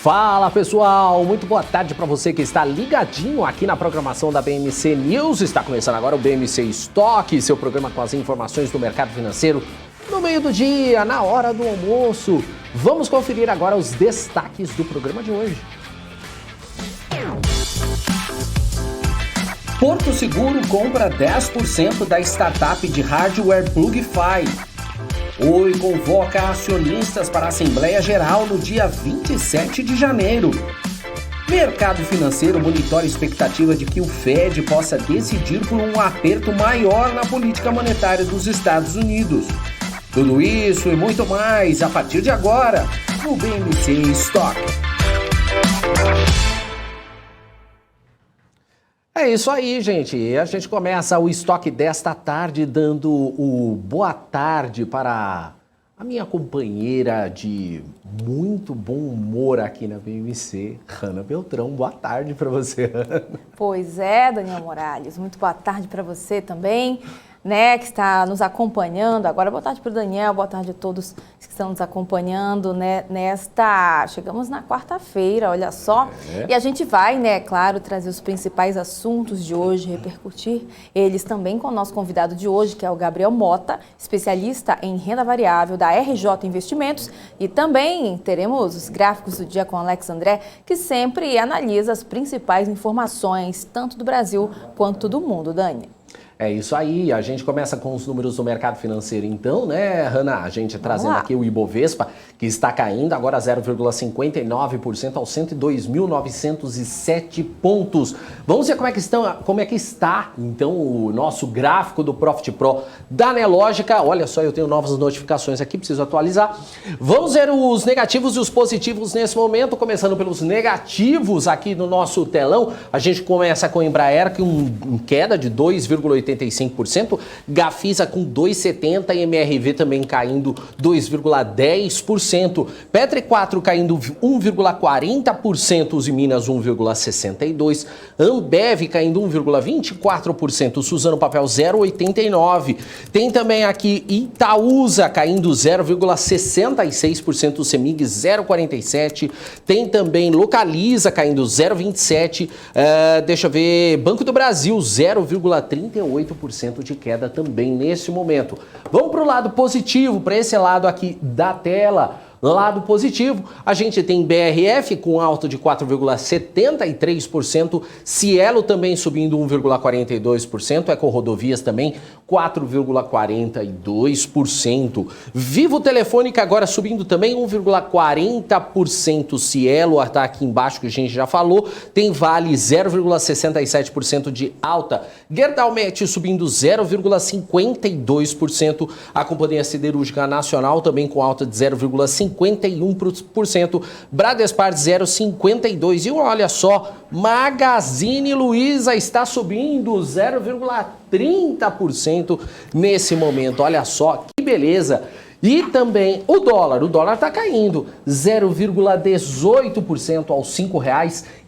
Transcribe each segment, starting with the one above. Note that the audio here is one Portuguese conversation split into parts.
Fala pessoal, muito boa tarde para você que está ligadinho aqui na programação da BMC News. Está começando agora o BMC Stock, seu programa com as informações do mercado financeiro no meio do dia, na hora do almoço. Vamos conferir agora os destaques do programa de hoje. Porto Seguro compra 10% da startup de hardware Plugify. Oi convoca acionistas para a Assembleia Geral no dia 27 de janeiro. Mercado financeiro monitora a expectativa de que o Fed possa decidir por um aperto maior na política monetária dos Estados Unidos. Tudo isso e muito mais a partir de agora no BMC Stock. É isso aí, gente. A gente começa o estoque desta tarde dando o boa tarde para a minha companheira de muito bom humor aqui na BMC, Hanna Beltrão. Boa tarde para você, Hanna. Pois é, Daniel Morales. Muito boa tarde para você também, né, que está nos acompanhando. Agora, boa tarde para o Daniel, boa tarde a todos que estão nos acompanhando, né, chegamos na quarta-feira, olha só, e a gente vai, né, claro, trazer os principais assuntos de hoje, repercutir eles também com o nosso convidado de hoje, que é o Gabriel Mota, especialista em renda variável da RJ Investimentos, e também teremos os gráficos do dia com o Alex André, que sempre analisa as principais informações, tanto do Brasil quanto do mundo, Dani. É isso aí, a gente começa com os números do mercado financeiro então, né, Hanna? A gente trazendo aqui o Ibovespa, que está caindo agora 0,59% aos 102.907 pontos. Vamos ver como é que está, então, o nosso gráfico do Profit Pro da Nelogica. Olha só, eu tenho novas notificações aqui, preciso atualizar. Vamos ver os negativos e os positivos nesse momento, começando pelos negativos aqui no nosso telão. A gente começa com a Embraer, com queda de 2,85%, Gafisa com 2,70% e MRV também caindo 2,10%. Petro 4 caindo 1,40%, Uzi Minas 1,62%, Ambev caindo 1,24%, Suzano Papel 0,89%. Tem também aqui Itaúsa caindo 0,66%, Semig 0,47%. Tem também Localiza caindo 0,27%. Deixa eu ver, Banco do Brasil 0,38% de queda também nesse momento. Vamos para o lado positivo, para esse lado aqui da tela. Lado positivo, a gente tem BRF com alta de 4,73%, Cielo também subindo 1,42%, EcoRodovias também 4,42%. Vivo Telefônica agora subindo também 1,40%, Cielo está aqui embaixo que a gente já falou, tem Vale 0,67% de alta, Gerdau Met subindo 0,52%, a Companhia Siderúrgica Nacional também com alta de 0,51%, Bradespar 0,52%. E olha só, Magazine Luiza está subindo 0,30% nesse momento. Olha só que beleza. E também o dólar está caindo 0,18% aos R$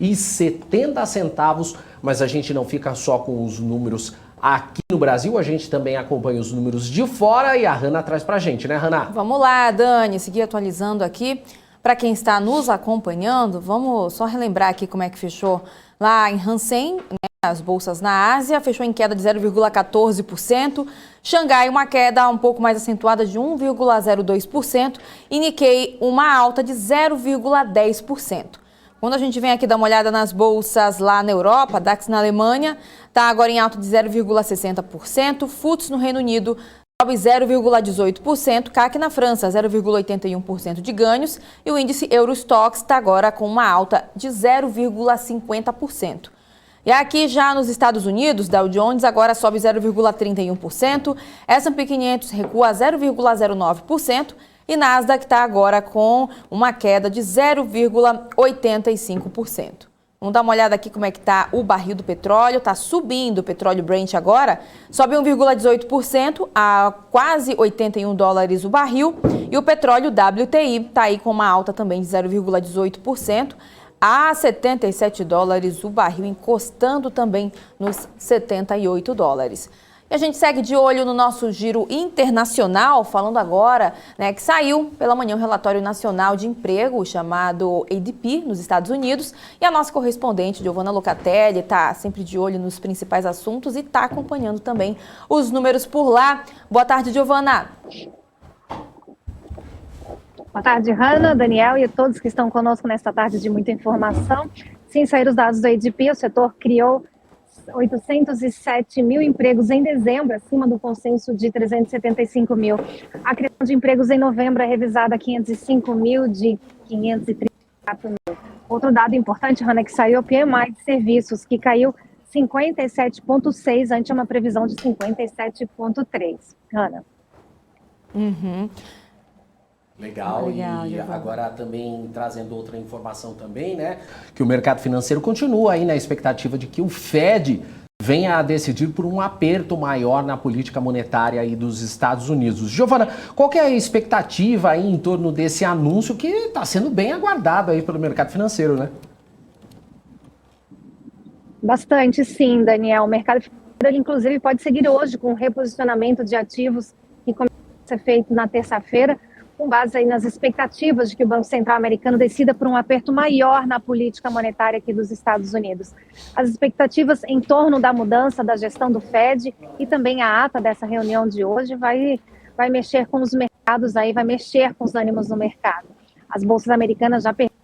5,70. Mas a gente não fica só com os números aqui no Brasil, a gente também acompanha os números de fora e a Hanna traz pra gente, né, Hanna? Vamos lá, Dani, seguir atualizando aqui. Para quem está nos acompanhando, vamos só relembrar aqui como é que fechou lá em Hang Seng, né, as bolsas na Ásia, fechou em queda de 0,14%, Xangai uma queda um pouco mais acentuada de 1,02% e Nikkei uma alta de 0,10%. Quando a gente vem aqui dar uma olhada nas bolsas lá na Europa, DAX na Alemanha está agora em alta de 0,60%, FTSE no Reino Unido sobe 0,18%, CAC na França 0,81% de ganhos e o índice Eurostoxx está agora com uma alta de 0,50%. E aqui já nos Estados Unidos, Dow Jones agora sobe 0,31%, S&P 500 recua 0,09%, e Nasdaq está agora com uma queda de 0,85%. Vamos dar uma olhada aqui como é que está o barril do petróleo. Está subindo o petróleo Brent agora, sobe 1,18% a quase $81 o barril. E o petróleo WTI está aí com uma alta também de 0,18% a $77 o barril, encostando também nos $78. E a gente segue de olho no nosso giro internacional, falando agora, né, que saiu pela manhã um relatório nacional de emprego chamado ADP nos Estados Unidos. E a nossa correspondente, Giovanna Locatelli, está sempre de olho nos principais assuntos e está acompanhando também os números por lá. Boa tarde, Giovanna. Boa tarde, Hanna, Daniel e a todos que estão conosco nesta tarde de muita informação. Sim, saíram os dados do ADP, o setor criou 807 mil empregos em dezembro, acima do consenso de 375 mil. A criação de empregos em novembro é revisada a 505 mil de 534 mil. Outro dado importante, Hanna, é que saiu o PMI de serviços, que caiu 57,6 ante uma previsão de 57,3. Hanna. Legal, e agora também trazendo outra informação também, né, que o mercado financeiro continua aí na expectativa de que o Fed venha a decidir por um aperto maior na política monetária aí dos Estados Unidos. Giovanna, qual que é a expectativa aí em torno desse anúncio que está sendo bem aguardado aí pelo mercado financeiro, né? Bastante, sim, Daniel. O mercado financeiro, inclusive, pode seguir hoje com o reposicionamento de ativos que começa a ser feito na terça-feira, com base aí nas expectativas de que o Banco Central americano decida por um aperto maior na política monetária aqui dos Estados Unidos. As expectativas em torno da mudança da gestão do Fed e também a ata dessa reunião de hoje vai mexer com os mercados aí, vai mexer com os ânimos no mercado. As bolsas americanas já perderam,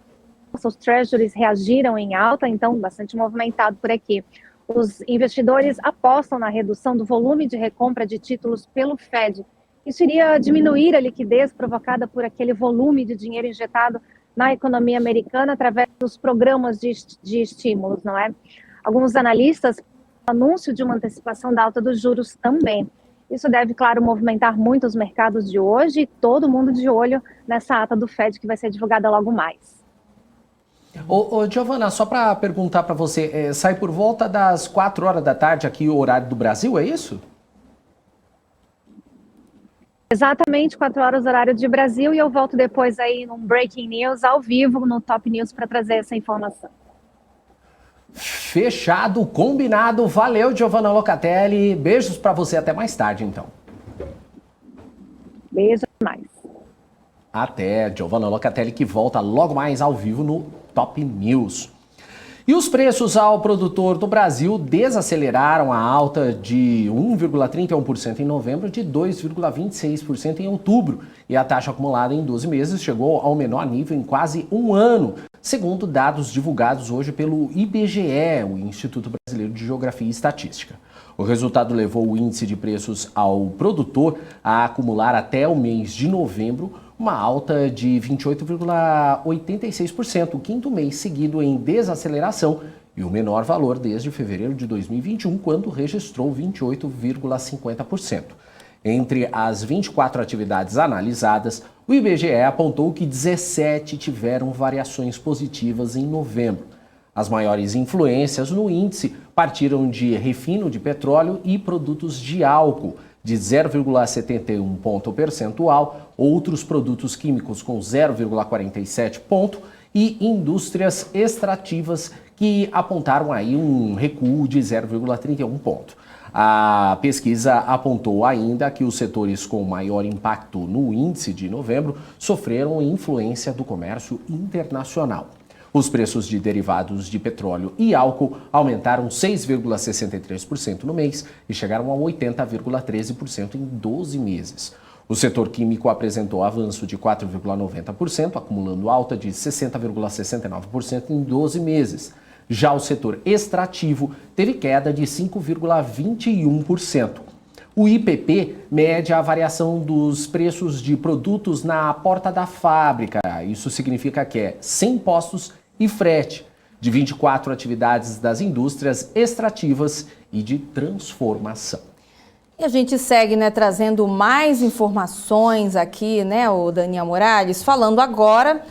os treasuries reagiram em alta, então bastante movimentado por aqui. Os investidores apostam na redução do volume de recompra de títulos pelo Fed. Isso iria diminuir a liquidez provocada por aquele volume de dinheiro injetado na economia americana através dos programas de estímulos, não é? Alguns analistas anúncio de uma antecipação da alta dos juros também. Isso deve, claro, movimentar muito os mercados de hoje e todo mundo de olho nessa ata do Fed que vai ser divulgada logo mais. Ô, Giovanna, só para perguntar para você, sai por volta das 4 horas da tarde aqui o horário do Brasil, é isso? Exatamente, 4 horas horário de Brasil, e eu volto depois aí num Breaking News ao vivo no Top News para trazer essa informação. Fechado, combinado. Valeu, Giovanna Locatelli. Beijos para você, até mais tarde, então. Beijo, mais. Até, Giovanna Locatelli, que volta logo mais ao vivo no Top News. E os preços ao produtor do Brasil desaceleraram a alta de 1,31% em novembro, de 2,26% em outubro. E a taxa acumulada em 12 meses chegou ao menor nível em quase um ano, segundo dados divulgados hoje pelo IBGE, o Instituto Brasileiro de Geografia e Estatística. O resultado levou o índice de preços ao produtor a acumular até o mês de novembro uma alta de 28,86%, o quinto mês seguido em desaceleração e o menor valor desde fevereiro de 2021, quando registrou 28,50%. Entre as 24 atividades analisadas, o IBGE apontou que 17 tiveram variações positivas em novembro. As maiores influências no índice partiram de refino de petróleo e produtos de álcool, de 0,71 ponto percentual, outros produtos químicos com 0,47 ponto e indústrias extrativas que apontaram aí um recuo de 0,31 ponto. A pesquisa apontou ainda que os setores com maior impacto no índice de novembro sofreram influência do comércio internacional. Os preços de derivados de petróleo e álcool aumentaram 6,63% no mês e chegaram a 80,13% em 12 meses. O setor químico apresentou avanço de 4,90%, acumulando alta de 60,69% em 12 meses. Já o setor extrativo teve queda de 5,21%. O IPP mede a variação dos preços de produtos na porta da fábrica. Isso significa que é sem impostos e frete, de 24 atividades das indústrias extrativas e de transformação. E a gente segue, né, trazendo mais informações aqui, né, o Daniel Morales, falando agora,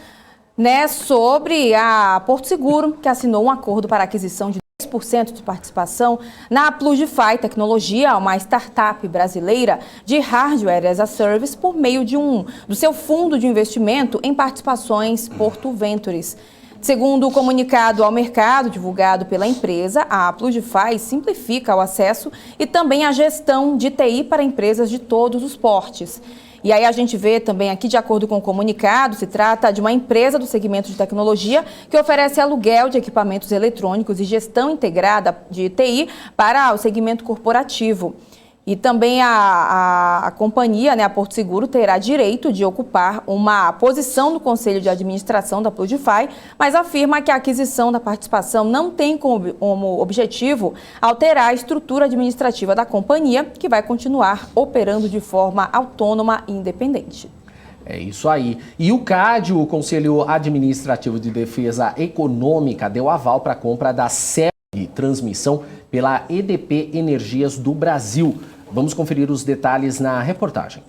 né, sobre a Porto Seguro, que assinou um acordo para a aquisição de 10% de participação na Plugify Tecnologia, uma startup brasileira de hardware as a service, por meio do seu fundo de investimento em participações Porto Ventures. Segundo o comunicado ao mercado divulgado pela empresa, a Plugify simplifica o acesso e também a gestão de TI para empresas de todos os portes. E aí a gente vê também aqui, de acordo com o comunicado, se trata de uma empresa do segmento de tecnologia que oferece aluguel de equipamentos eletrônicos e gestão integrada de TI para o segmento corporativo. E também a companhia, a Porto Seguro, terá direito de ocupar uma posição no Conselho de Administração da Plugify, mas afirma que a aquisição da participação não tem como objetivo alterar a estrutura administrativa da companhia, que vai continuar operando de forma autônoma e independente. É isso aí. E o CAD, o Conselho Administrativo de Defesa Econômica, deu aval para a compra da CELG Transmissão pela EDP Energias do Brasil. Vamos conferir os detalhes na reportagem.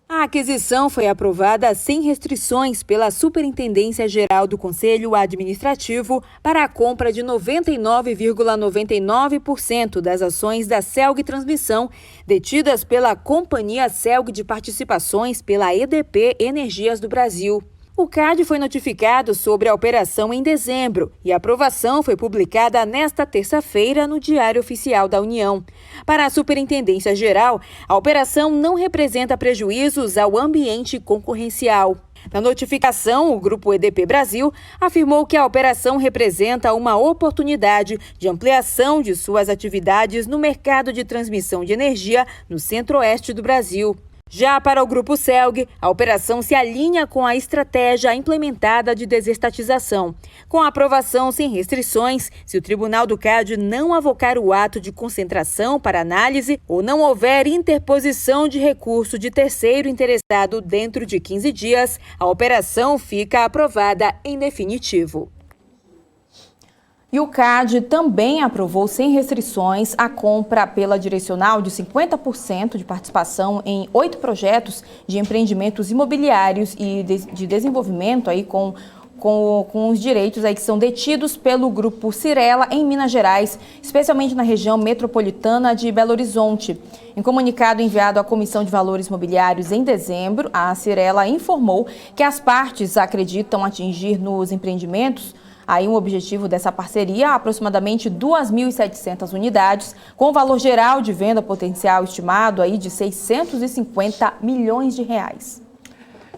A aquisição foi aprovada sem restrições pela Superintendência Geral do Conselho Administrativo para a compra de 99,99% das ações da CELG Transmissão, detidas pela Companhia CELG de Participações pela EDP Energias do Brasil. O CAD foi notificado sobre a operação em dezembro e a aprovação foi publicada nesta terça-feira no Diário Oficial da União. Para a Superintendência Geral, a operação não representa prejuízos ao ambiente concorrencial. Na notificação, o Grupo EDP Brasil afirmou que a operação representa uma oportunidade de ampliação de suas atividades no mercado de transmissão de energia no centro-oeste do Brasil. Já para o Grupo CELG, a operação se alinha com a estratégia implementada de desestatização. Com a aprovação sem restrições, se o Tribunal do CAD não avocar o ato de concentração para análise ou não houver interposição de recurso de terceiro interessado dentro de 15 dias, a operação fica aprovada em definitivo. E o CAD também aprovou sem restrições a compra pela Direcional de 50% de participação em 8 projetos de empreendimentos imobiliários e de desenvolvimento aí com os direitos aí que são detidos pelo Grupo Cirela em Minas Gerais, especialmente na região metropolitana de Belo Horizonte. Em comunicado enviado à Comissão de Valores Mobiliários em dezembro, a Cirela informou que as partes acreditam atingir nos empreendimentos aí um objetivo dessa parceria, aproximadamente 2.700 unidades, com valor geral de venda potencial estimado aí de 650 milhões de reais.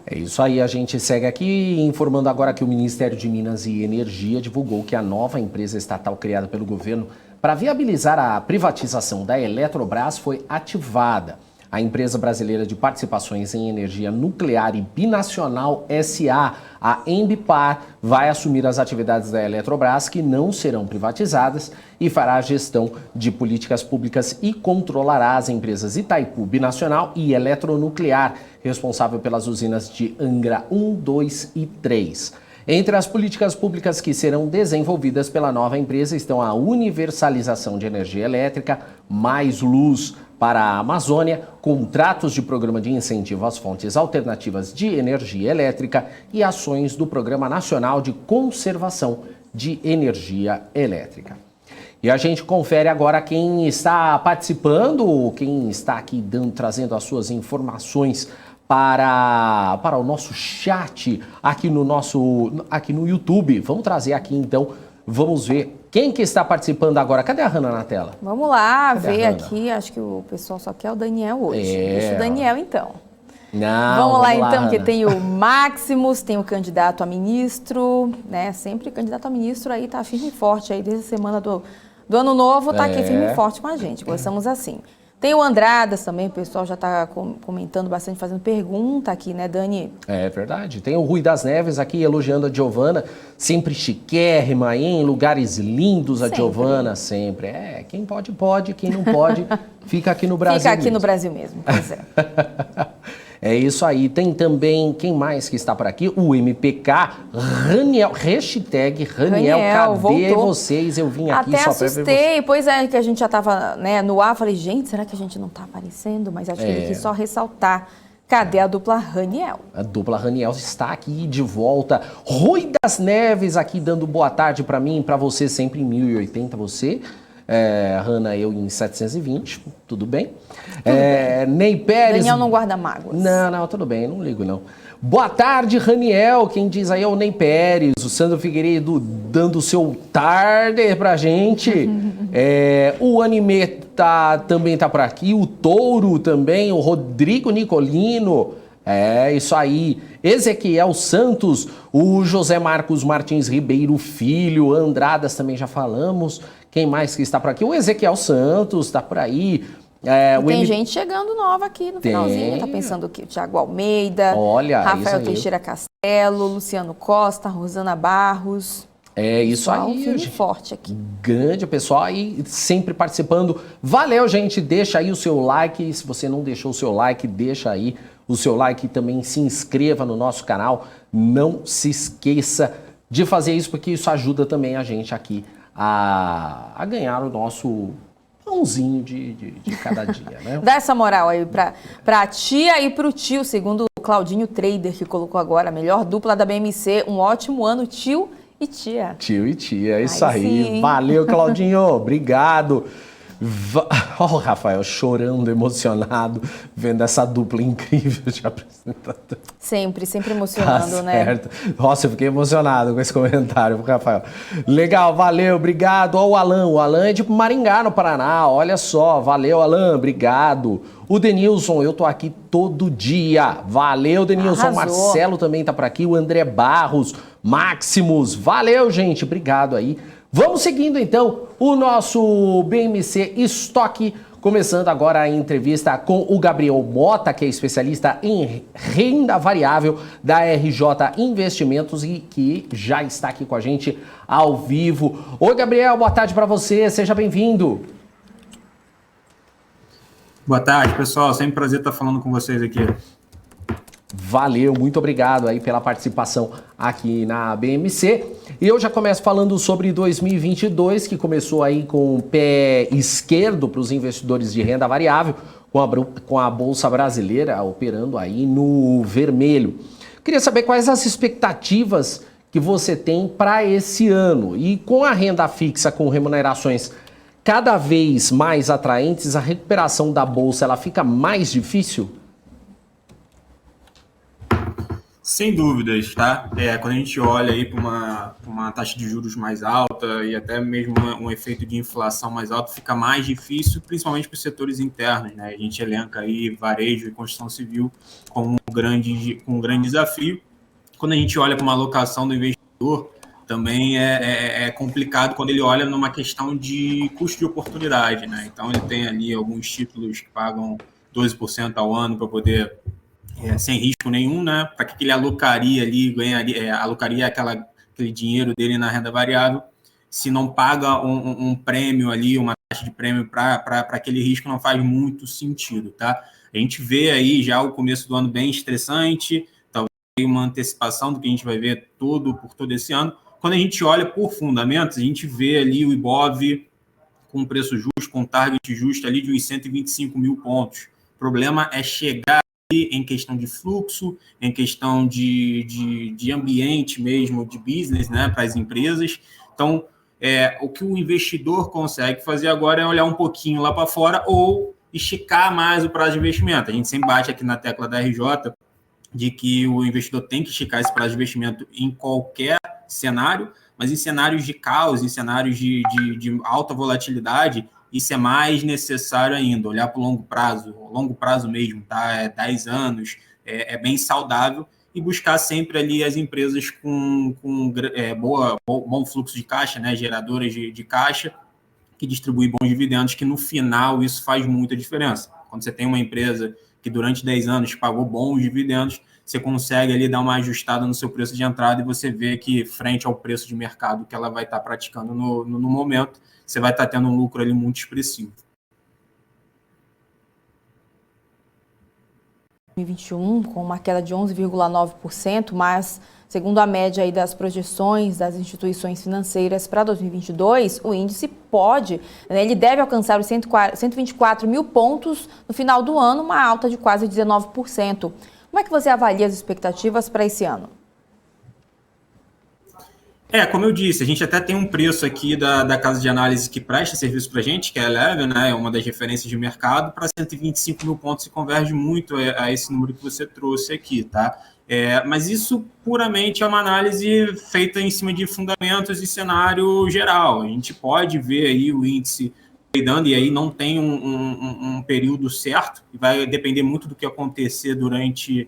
É isso aí, a gente segue aqui informando agora que o Ministério de Minas e Energia divulgou que a nova empresa estatal criada pelo governo para viabilizar a privatização da Eletrobras foi ativada. A empresa brasileira de participações em energia nuclear e binacional SA, a Embipar, vai assumir as atividades da Eletrobras, que não serão privatizadas, e fará a gestão de políticas públicas e controlará as empresas Itaipu Binacional e Eletronuclear, responsável pelas usinas de Angra 1, 2 e 3. Entre as políticas públicas que serão desenvolvidas pela nova empresa estão a universalização de energia elétrica, mais luz para a Amazônia, contratos de programa de incentivo às fontes alternativas de energia elétrica e ações do Programa Nacional de Conservação de Energia Elétrica. E a gente confere agora quem está participando, quem está aqui trazendo as suas informações para o nosso chat aqui no YouTube. Vamos trazer aqui então, vamos ver quem que está participando agora. Cadê a Hanna na tela? Vamos lá, Cadê ver aqui, acho que o pessoal só quer o Daniel hoje. Deixa o Daniel então. Não, vamos lá então, Hanna. porque tem o Maximus, tem o candidato a ministro, né? Sempre candidato a ministro aí tá firme e forte aí desde a semana do Ano Novo, tá aqui firme e forte com a gente, gostamos assim. Tem o Andradas também, o pessoal já está comentando bastante, fazendo pergunta aqui, né, Dani? É verdade. Tem o Rui das Neves aqui elogiando a Giovana, sempre chiquérrima, em lugares lindos a Giovana, sempre. Quem pode, quem não pode, fica aqui no Brasil. Fica aqui no Brasil mesmo, pois é. É isso aí. Tem também, quem mais que está por aqui? O MPK, Raniel, hashtag Raniel, cadê voltou. Vocês? Eu vim aqui até só para ver assustei, pois é, que a gente já estava no ar, falei, gente, será que a gente não está aparecendo? Mas acho que ele quis só ressaltar. Cadê a dupla Raniel? A dupla Raniel está aqui de volta. Rui das Neves aqui dando boa tarde para mim, para você sempre em 1080, você... Hanna, eu em 720, tudo bem. Ney Pérez... Daniel não guarda mágoas. Não, tudo bem, não ligo não. Boa tarde, Raniel, quem diz aí é o Ney Pérez, o Sandro Figueiredo dando o seu tarde pra gente. O Anime também tá por aqui, o Touro também, o Rodrigo Nicolino. Isso aí. Ezequiel Santos, o José Marcos Martins Ribeiro Filho, Andradas também já falamos. Quem mais que está por aqui? O Ezequiel Santos está por aí. Tem gente chegando nova aqui no finalzinho, tá pensando que o Thiago Almeida, Rafael Teixeira Castelo, Luciano Costa, Rosana Barros. Isso aí, gente. Forte aqui. Grande pessoal aí, sempre participando. Valeu, gente, deixa aí o seu like, se você não deixou o seu like, deixa aí o seu like e também se inscreva no nosso canal. Não se esqueça de fazer isso, porque isso ajuda também a gente aqui a ganhar o nosso pãozinho de cada dia, né? Dá essa moral aí pra tia e pro tio, segundo o Claudinho Trader, que colocou agora a melhor dupla da BMC. Um ótimo ano, tio e tia. Tio e tia, é isso aí. Valeu, Claudinho, obrigado. O Rafael chorando, emocionado, vendo essa dupla incrível de apresentador. Sempre emocionando, né? Certo. Nossa, eu fiquei emocionado com esse comentário, Rafael. Legal, valeu, obrigado. Ó, o Alan é de Maringá, no Paraná, olha só, valeu, Alan, obrigado. O Denilson, eu tô aqui todo dia, valeu, Denilson. Arrasou. Marcelo também tá por aqui, o André Barros, Maximus, valeu, gente, obrigado aí. Vamos seguindo, então, o nosso BMC Estoque, começando agora a entrevista com o Gabriel Mota, que é especialista em renda variável da RJ Investimentos e que já está aqui com a gente ao vivo. Oi, Gabriel, boa tarde para você, seja bem-vindo. Boa tarde, pessoal, sempre um prazer estar falando com vocês aqui. Valeu, muito obrigado aí pela participação aqui na BMC. E eu já começo falando sobre 2022, que começou aí com o pé esquerdo para os investidores de renda variável, com a Bolsa Brasileira operando aí no vermelho. Queria saber quais as expectativas que você tem para esse ano. E com a renda fixa com remunerações cada vez mais atraentes, a recuperação da Bolsa ela fica mais difícil? Sem dúvidas, tá? Quando a gente olha aí para uma taxa de juros mais alta e até mesmo um efeito de inflação mais alto, fica mais difícil, principalmente para os setores internos, né? A gente elenca aí varejo e construção civil como um grande desafio. Quando a gente olha para uma alocação do investidor, também é complicado quando ele olha numa questão de custo de oportunidade, né? Então, ele tem ali alguns títulos que pagam 12% ao ano para poder... sem risco nenhum, né? Para que ele alocaria ali, alocaria aquele dinheiro dele na renda variável, se não paga um prêmio ali, uma taxa de prêmio para aquele risco, não faz muito sentido, tá? A gente vê aí já o começo do ano bem estressante, talvez uma antecipação do que a gente vai ver por todo esse ano. Quando a gente olha por fundamentos, a gente vê ali o Ibov com preço justo, com target justo ali de uns 125 mil pontos. O problema é chegar em questão de fluxo, em questão de ambiente mesmo, de business, né, para as empresas. Então, o que o investidor consegue fazer agora é olhar um pouquinho lá para fora ou esticar mais o prazo de investimento. A gente sempre bate aqui na tecla da RJ de que o investidor tem que esticar esse prazo de investimento em qualquer cenário, mas em cenários de caos, em cenários de alta volatilidade, isso é mais necessário ainda, olhar para o longo prazo mesmo, tá? 10 anos, é bem saudável, e buscar sempre ali as empresas com bom fluxo de caixa, né? Geradoras de caixa, que distribuem bons dividendos, que no final isso faz muita diferença. Quando você tem uma empresa que durante 10 anos pagou bons dividendos, você consegue ali dar uma ajustada no seu preço de entrada e você vê que, frente ao preço de mercado que ela vai estar praticando no momento, você vai estar tendo um lucro ali muito expressivo. 2021, com uma queda de 11,9%, mas, segundo a média aí das projeções das instituições financeiras para 2022, o índice ele deve alcançar os 124 mil pontos no final do ano, uma alta de quase 19%. Como é que você avalia as expectativas para esse ano? Como eu disse, a gente até tem um preço aqui da casa de análise que presta serviço para a gente, que é a Eleven, né, é uma das referências de mercado, para 125 mil pontos, e converge muito a esse número que você trouxe aqui, tá? Mas isso puramente é uma análise feita em cima de fundamentos e cenário geral. A gente pode ver aí o índice tradando, e aí não tem um período certo, e vai depender muito do que acontecer durante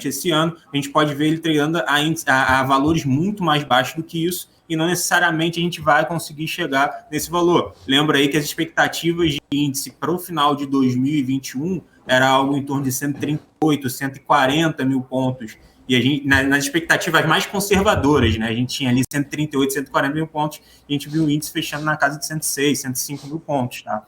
esse ano. A gente pode ver ele tradando a valores muito mais baixos do que isso, e não necessariamente a gente vai conseguir chegar nesse valor. Lembra aí que as expectativas de índice para o final de 2021 era algo em torno de 138, 140 mil pontos. E a gente, nas expectativas mais conservadoras, né, a gente tinha ali 138, 140 mil pontos, e a gente viu o índice fechando na casa de 106, 105 mil pontos, tá?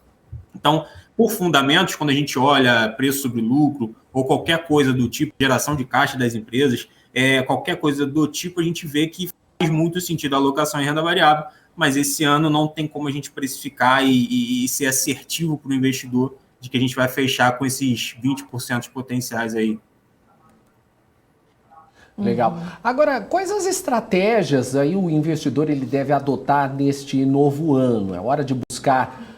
Então, por fundamentos, quando a gente olha preço sobre lucro ou qualquer coisa do tipo, geração de caixa das empresas, qualquer coisa do tipo, a gente vê que faz muito sentido a alocação em renda variável, mas esse ano não tem como a gente precificar e ser assertivo para o investidor de que a gente vai fechar com esses 20% potenciais aí. Legal. Agora, quais as estratégias aí o investidor ele deve adotar neste novo ano? É hora de buscar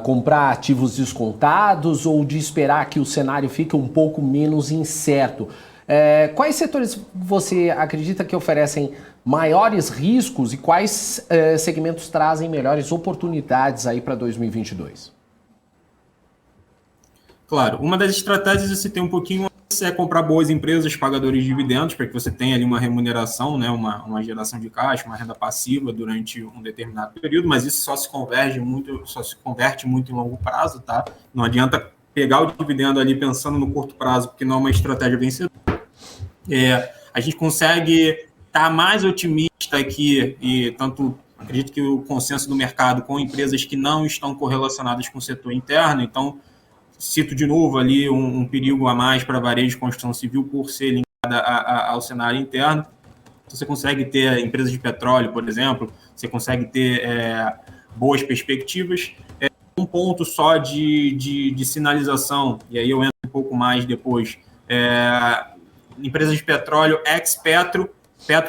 comprar ativos descontados ou de esperar que o cenário fique um pouco menos incerto? Quais setores você acredita que oferecem maiores riscos e quais segmentos trazem melhores oportunidades aí para 2022? Claro, uma das estratégias é você ter um pouquinho é comprar boas empresas pagadoras de dividendos, para que você tenha ali uma remuneração, né, uma geração de caixa, uma renda passiva durante um determinado período, mas isso só se converte muito em longo prazo, tá? Não adianta pegar o dividendo ali pensando no curto prazo, porque não é uma estratégia vencedora. A gente consegue estar mais otimista aqui, e tanto acredito que o consenso do mercado com empresas que não estão correlacionadas com o setor interno, então cito de novo ali um perigo a mais para varejo de construção civil por ser linkada ao cenário interno. Então, você consegue ter empresas de petróleo, por exemplo, você consegue ter boas perspectivas. Um ponto só de sinalização, e aí eu entro um pouco mais depois. Empresas de petróleo, ex-Petro,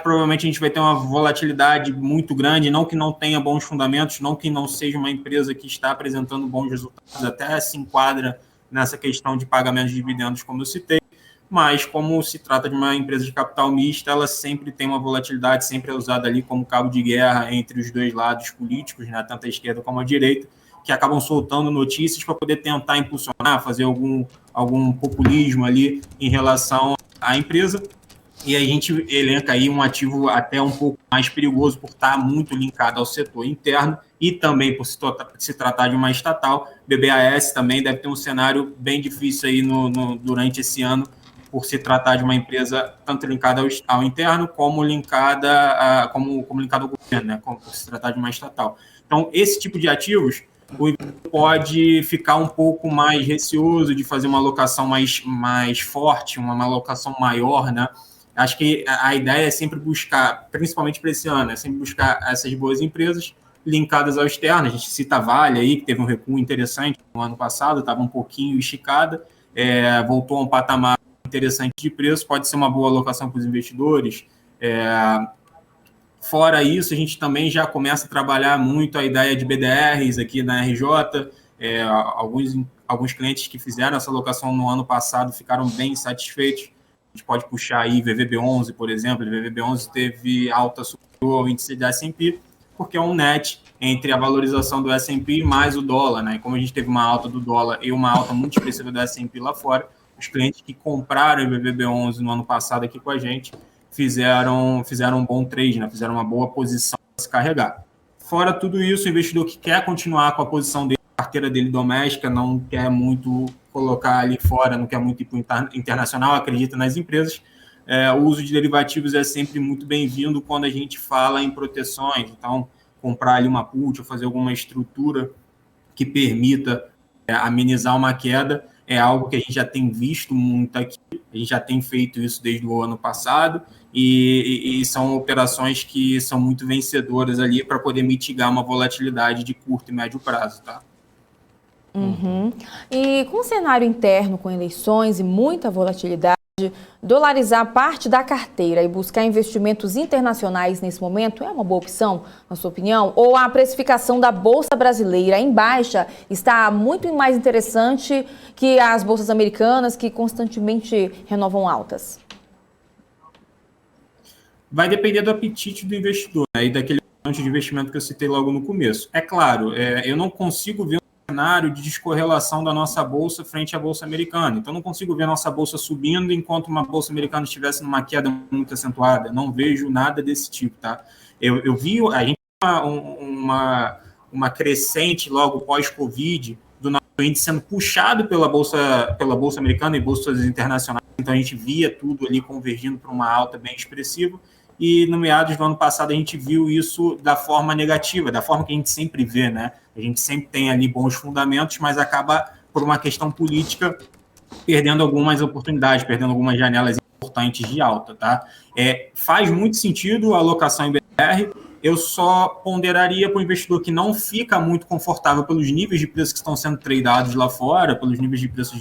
provavelmente a gente vai ter uma volatilidade muito grande, não que não tenha bons fundamentos, não que não seja uma empresa que está apresentando bons resultados, até se enquadra nessa questão de pagamento de dividendos, como eu citei, mas como se trata de uma empresa de capital mista, ela sempre tem uma volatilidade, sempre é usada ali como cabo de guerra entre os dois lados políticos, né, tanto a esquerda como a direita, que acabam soltando notícias para poder tentar impulsionar, fazer algum populismo ali em relação à empresa. E a gente elenca aí um ativo até um pouco mais perigoso por estar muito linkado ao setor interno e também por se tratar de uma estatal. BBAS também deve ter um cenário bem difícil aí durante esse ano por se tratar de uma empresa tanto linkada ao interno como linkada como linkada ao governo, né? Como por se tratar de uma estatal. Então, esse tipo de ativos, o investidor pode ficar um pouco mais receoso de fazer uma alocação mais forte, uma alocação maior, né? Acho que a ideia é sempre buscar, principalmente para esse ano, é sempre buscar essas boas empresas linkadas ao externo. A gente cita a Vale aí, que teve um recuo interessante no ano passado, estava um pouquinho esticada, voltou a um patamar interessante de preço, pode ser uma boa alocação para os investidores. Fora isso, a gente também já começa a trabalhar muito a ideia de BDRs aqui na RJ. Alguns clientes que fizeram essa alocação no ano passado ficaram bem satisfeitos. A gente pode puxar aí VVB11, por exemplo. O VVB11 teve alta superior ao índice da S&P, porque é um net entre a valorização do S&P mais o dólar, né? Como a gente teve uma alta do dólar e uma alta muito expressiva do S&P lá fora, os clientes que compraram o VVB11 no ano passado aqui com a gente fizeram um bom trade, né? Fizeram uma boa posição para se carregar. Fora tudo isso, o investidor que quer continuar com a posição dele, a carteira dele doméstica, não quer muito colocar ali fora, não quer muito ir para o internacional, acredita nas empresas, o uso de derivativos é sempre muito bem-vindo quando a gente fala em proteções. Então, comprar ali uma put ou fazer alguma estrutura que permita amenizar uma queda é algo que a gente já tem visto muito aqui, a gente já tem feito isso desde o ano passado e são operações que são muito vencedoras ali para poder mitigar uma volatilidade de curto e médio prazo, tá? Uhum. E com o cenário interno, com eleições e muita volatilidade, dolarizar parte da carteira e buscar investimentos internacionais nesse momento é uma boa opção, na sua opinião? Ou a precificação da Bolsa Brasileira em baixa está muito mais interessante que as bolsas americanas, que constantemente renovam altas? Vai depender do apetite do investidor, né, e daquele de investimento que eu citei logo no começo. É claro, eu não consigo ver um cenário de descorrelação da nossa bolsa frente à bolsa americana. Então, não consigo ver a nossa bolsa subindo enquanto uma bolsa americana estivesse numa queda muito acentuada. Não vejo nada desse tipo, tá? Eu vi a gente uma crescente logo pós-Covid do nosso índice sendo puxado pela bolsa americana e bolsas internacionais. Então, a gente via tudo ali convergindo para uma alta bem expressiva. E no meados do ano passado a gente viu isso da forma negativa, da forma que a gente sempre vê, né? A gente sempre tem ali bons fundamentos, mas acaba, por uma questão política, perdendo algumas oportunidades, perdendo algumas janelas importantes de alta, tá? Faz muito sentido a alocação em BR, eu só ponderaria para o investidor que não fica muito confortável pelos níveis de preço que estão sendo tradeados lá fora, pelos níveis de preços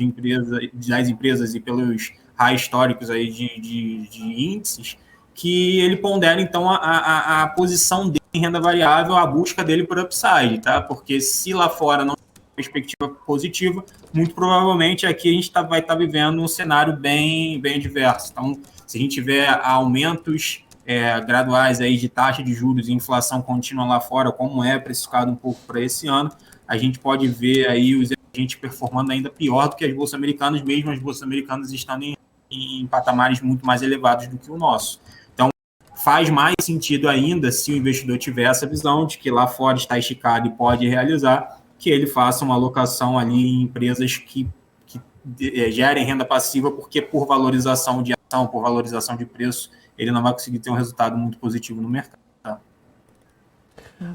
das empresas e pelos highs históricos aí de índices, que ele pondera, então, a posição dele em renda variável, a busca dele por upside, tá? Porque se lá fora não tem perspectiva positiva, muito provavelmente aqui a gente vai estar vivendo um cenário bem adverso. Então, se a gente tiver aumentos graduais aí de taxa de juros e inflação contínua lá fora, como é precificado um pouco para esse ano, a gente pode ver aí os agentes performando ainda pior do que as bolsas americanas, mesmo as bolsas americanas estando em patamares muito mais elevados do que o nosso. Faz mais sentido ainda se o investidor tiver essa visão de que lá fora está esticado e pode realizar, que ele faça uma alocação ali em empresas que gerem renda passiva, porque por valorização de ação, por valorização de preço, ele não vai conseguir ter um resultado muito positivo no mercado. Tá?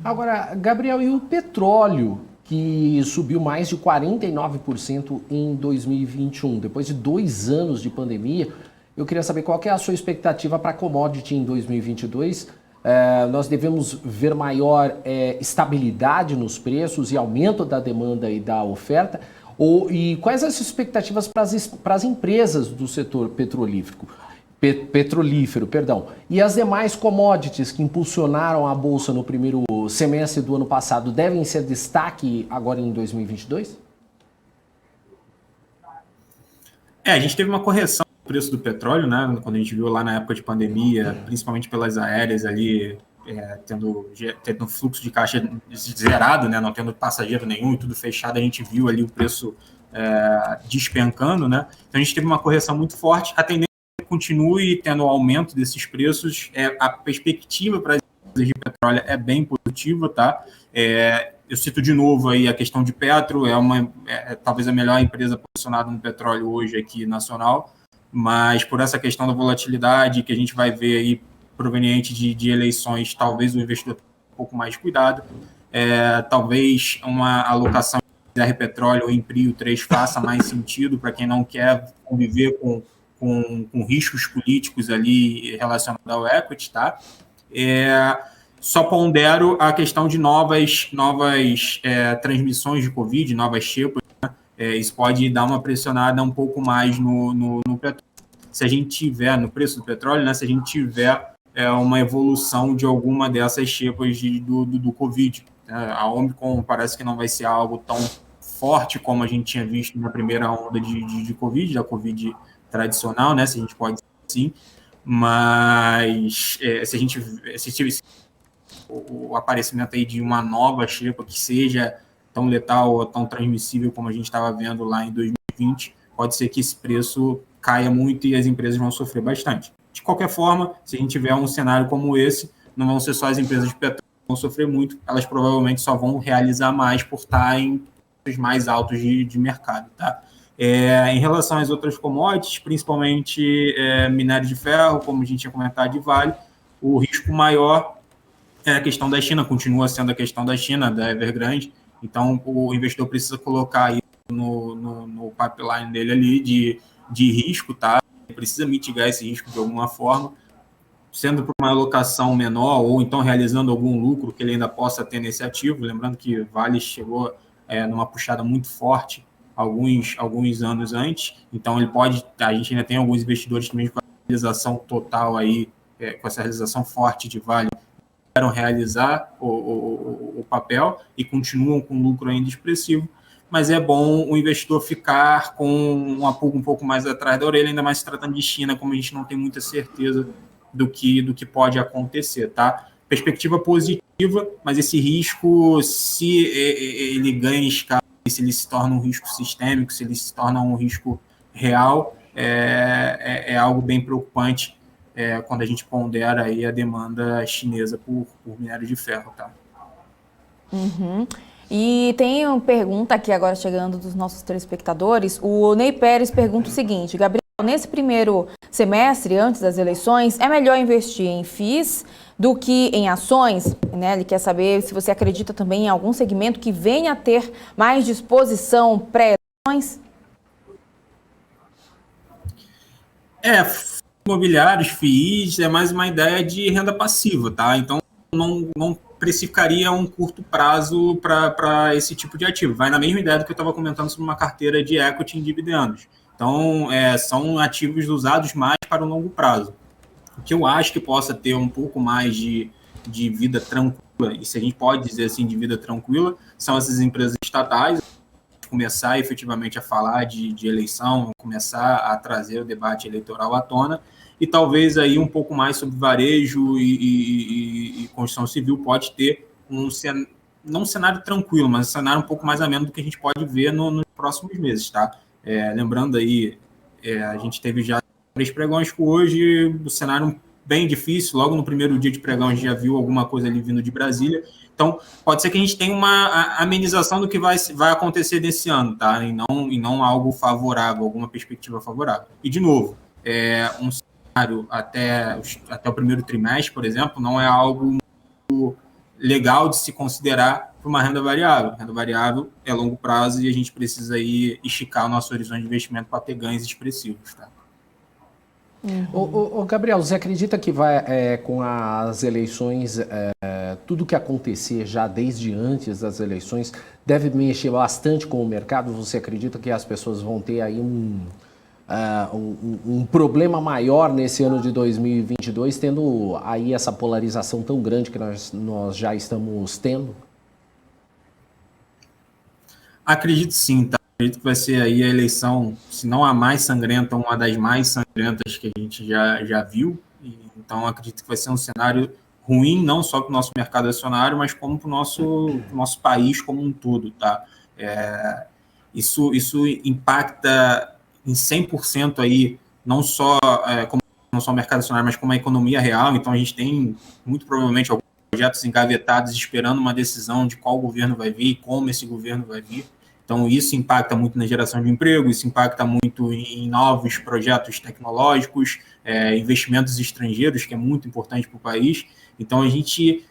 Agora, Gabriel, e o petróleo, que subiu mais de 49% em 2021, depois de 2 anos de pandemia? Eu queria saber qual que é a sua expectativa para a commodity em 2022. Nós devemos ver maior estabilidade nos preços e aumento da demanda e da oferta? E quais as expectativas para as empresas do setor petrolífero? E as demais commodities que impulsionaram a Bolsa no primeiro semestre do ano passado devem ser destaque agora em 2022? A gente teve uma correção do preço do petróleo, né? Quando a gente viu lá na época de pandemia, principalmente pelas aéreas ali, tendo fluxo de caixa zerado, né? Não tendo passageiro nenhum e tudo fechado, a gente viu ali o preço despencando, né? Então a gente teve uma correção muito forte. A tendência é que continue tendo o aumento desses preços. A perspectiva para as empresas de petróleo é bem positiva, tá? Eu cito de novo aí a questão de Petro, talvez a melhor empresa posicionada no petróleo hoje aqui nacional, mas por essa questão da volatilidade que a gente vai ver aí proveniente de eleições, talvez o investidor tenha um pouco mais de cuidado, talvez uma alocação em BR Petróleo ou em Prio 3 faça mais sentido para quem não quer conviver com riscos políticos ali relacionados ao equity, tá? Só pondero a questão de novas transmissões de Covid, novas cepas, né? Isso pode dar uma pressionada um pouco mais no petróleo. Se a gente tiver, no preço do petróleo, né? Se a gente tiver uma evolução de alguma dessas cepas do Covid. A Omicron parece que não vai ser algo tão forte como a gente tinha visto na primeira onda de Covid, da Covid tradicional, né? Se a gente pode dizer assim. Mas se o aparecimento aí de uma nova cepa que seja tão letal ou tão transmissível como a gente estava vendo lá em 2020, pode ser que esse preço caia muito e as empresas vão sofrer bastante. De qualquer forma, se a gente tiver um cenário como esse, não vão ser só as empresas de petróleo que vão sofrer muito, elas provavelmente só vão realizar mais por estar em preços mais altos de mercado, tá? Em relação às outras commodities, principalmente minério de ferro, como a gente tinha comentado, de Vale, o risco maior a questão da China, continua sendo a questão da China, da Evergrande. Então, o investidor precisa colocar isso no pipeline dele ali de risco, tá? Ele precisa mitigar esse risco de alguma forma, sendo por uma alocação menor ou então realizando algum lucro que ele ainda possa ter nesse ativo. Lembrando que Vale chegou numa puxada muito forte alguns anos antes. Então, a gente ainda tem alguns investidores que, mesmo com a realização total aí, com essa realização forte de Vale, querem realizar o papel e continuam com lucro ainda expressivo. Mas é bom o investidor ficar com uma pulga um pouco mais atrás da orelha, ainda mais se tratando de China, como a gente não tem muita certeza do que pode acontecer, tá? Perspectiva positiva, mas esse risco, se ele ganha escala, se ele se torna um risco sistêmico, se ele se torna um risco real, é algo bem preocupante quando a gente pondera aí a demanda chinesa por minério de ferro, tá? Uhum. E tem uma pergunta aqui agora chegando dos nossos telespectadores. O Ney Pérez pergunta o seguinte: Gabriel, nesse primeiro semestre, antes das eleições, é melhor investir em FIIs do que em ações? Né? Ele quer saber se você acredita também em algum segmento que venha a ter mais disposição pré-eleições? Imobiliários, FIIs, é mais uma ideia de renda passiva, tá? Então, não precificaria um curto prazo para esse tipo de ativo. Vai na mesma ideia do que eu estava comentando sobre uma carteira de equity em dividendos. Então, são ativos usados mais para o longo prazo. O que eu acho que possa ter um pouco mais de vida tranquila, e se a gente pode dizer assim, de vida tranquila, são essas empresas estatais, começar efetivamente a falar de eleição, começar a trazer o debate eleitoral à tona, e talvez aí um pouco mais sobre varejo e construção civil pode ter não um cenário tranquilo, mas um cenário um pouco mais ameno do que a gente pode ver nos próximos meses, tá? Lembrando aí, a gente teve já 3 pregões com hoje, o cenário bem difícil, logo no primeiro dia de pregão a gente já viu alguma coisa ali vindo de Brasília, então pode ser que a gente tenha uma amenização do que vai acontecer nesse ano, tá? E não algo favorável, alguma perspectiva favorável. E de novo, um cenário até o primeiro trimestre, por exemplo, não é algo muito legal de se considerar para uma renda variável. Renda variável é longo prazo e a gente precisa aí esticar o nosso horizonte de investimento para ter ganhos expressivos, tá? Ô, Gabriel, você acredita que vai, com as eleições, tudo que acontecer já desde antes das eleições deve mexer bastante com o mercado? Você acredita que as pessoas vão ter aí um problema maior nesse ano de 2022, tendo aí essa polarização tão grande que nós já estamos tendo? Acredito sim, tá? Acredito que vai ser aí a eleição, se não a mais sangrenta, uma das mais sangrentas que a gente já viu. Então, acredito que vai ser um cenário ruim, não só para o nosso mercado acionário, mas como para o nosso país como um todo, tá? Isso impacta em 100% aí, não só o mercado acionário, mas como a economia real. Então, a gente tem, muito provavelmente, alguns projetos engavetados esperando uma decisão de qual governo vai vir e como esse governo vai vir. Então, isso impacta muito na geração de emprego, isso impacta muito em novos projetos tecnológicos, investimentos estrangeiros, que é muito importante para o país. Então, a gente,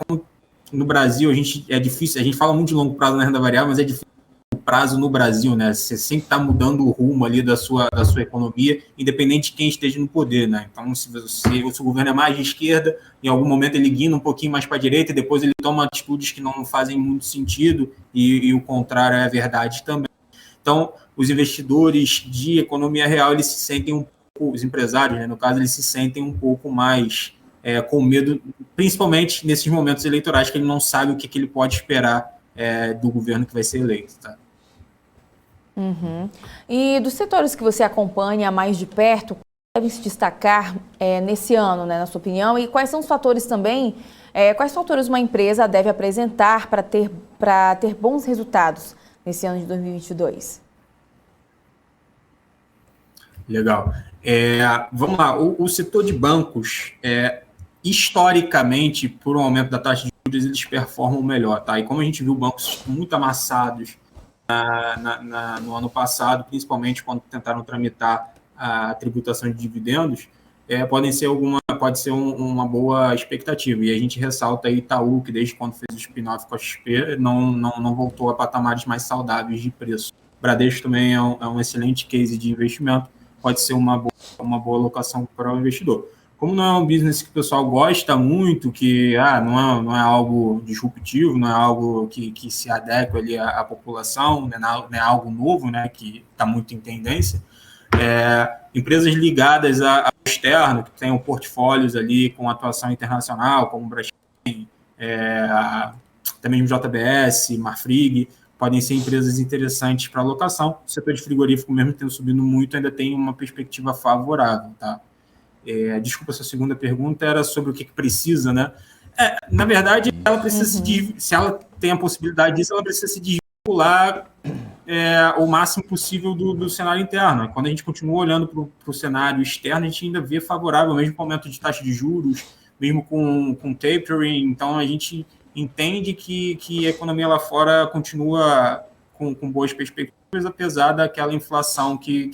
como no Brasil, é difícil, a gente fala muito de longo prazo na renda variável, mas é difícil o prazo no Brasil, né? Você sempre está mudando o rumo ali da sua economia, independente de quem esteja no poder, né? Então, se o governo é mais de esquerda, em algum momento ele guina um pouquinho mais para a direita e depois ele toma atitudes que não fazem muito sentido e o contrário é verdade também. Então, os investidores de economia real, eles se sentem um pouco, os empresários, né, no caso, eles se sentem um pouco mais com medo, principalmente nesses momentos eleitorais, que ele não sabe o que ele pode esperar do governo que vai ser eleito, tá? Uhum. E dos setores que você acompanha mais de perto, devem se destacar nesse ano, né, na sua opinião? E quais são os fatores também, quais fatores uma empresa deve apresentar para ter bons resultados nesse ano de 2022? Legal. Vamos lá, o setor de bancos, historicamente, por um aumento da taxa de juros, eles performam melhor, tá? E como a gente viu bancos muito amassados no ano passado, principalmente quando tentaram tramitar a tributação de dividendos, pode ser uma boa expectativa. E a gente ressalta aí Itaú, que desde quando fez o spin-off com a XP, não voltou a patamares mais saudáveis de preço. Bradesco também é um excelente case de investimento, pode ser uma boa alocação para o investidor. como não é um business que o pessoal gosta muito, que não é algo disruptivo, não é algo que se adequa ali à população, não é algo novo, né, que está muito em tendência, empresas ligadas ao externo, que tenham portfólios ali com atuação internacional, como o Braskem, também o JBS, Marfrig, podem ser empresas interessantes para alocação. O setor de frigorífico, mesmo tendo subido muito, ainda tem uma perspectiva favorável, tá? Desculpa, essa segunda pergunta era sobre o que precisa, né? Na verdade, ela precisa se ela tem a possibilidade disso, ela precisa se desvincular o máximo possível do cenário interno. Quando a gente continua olhando para o cenário externo, a gente ainda vê favorável, mesmo com o aumento de taxa de juros, mesmo com tapering. Então, a gente entende que a economia lá fora continua com boas perspectivas, apesar daquela inflação que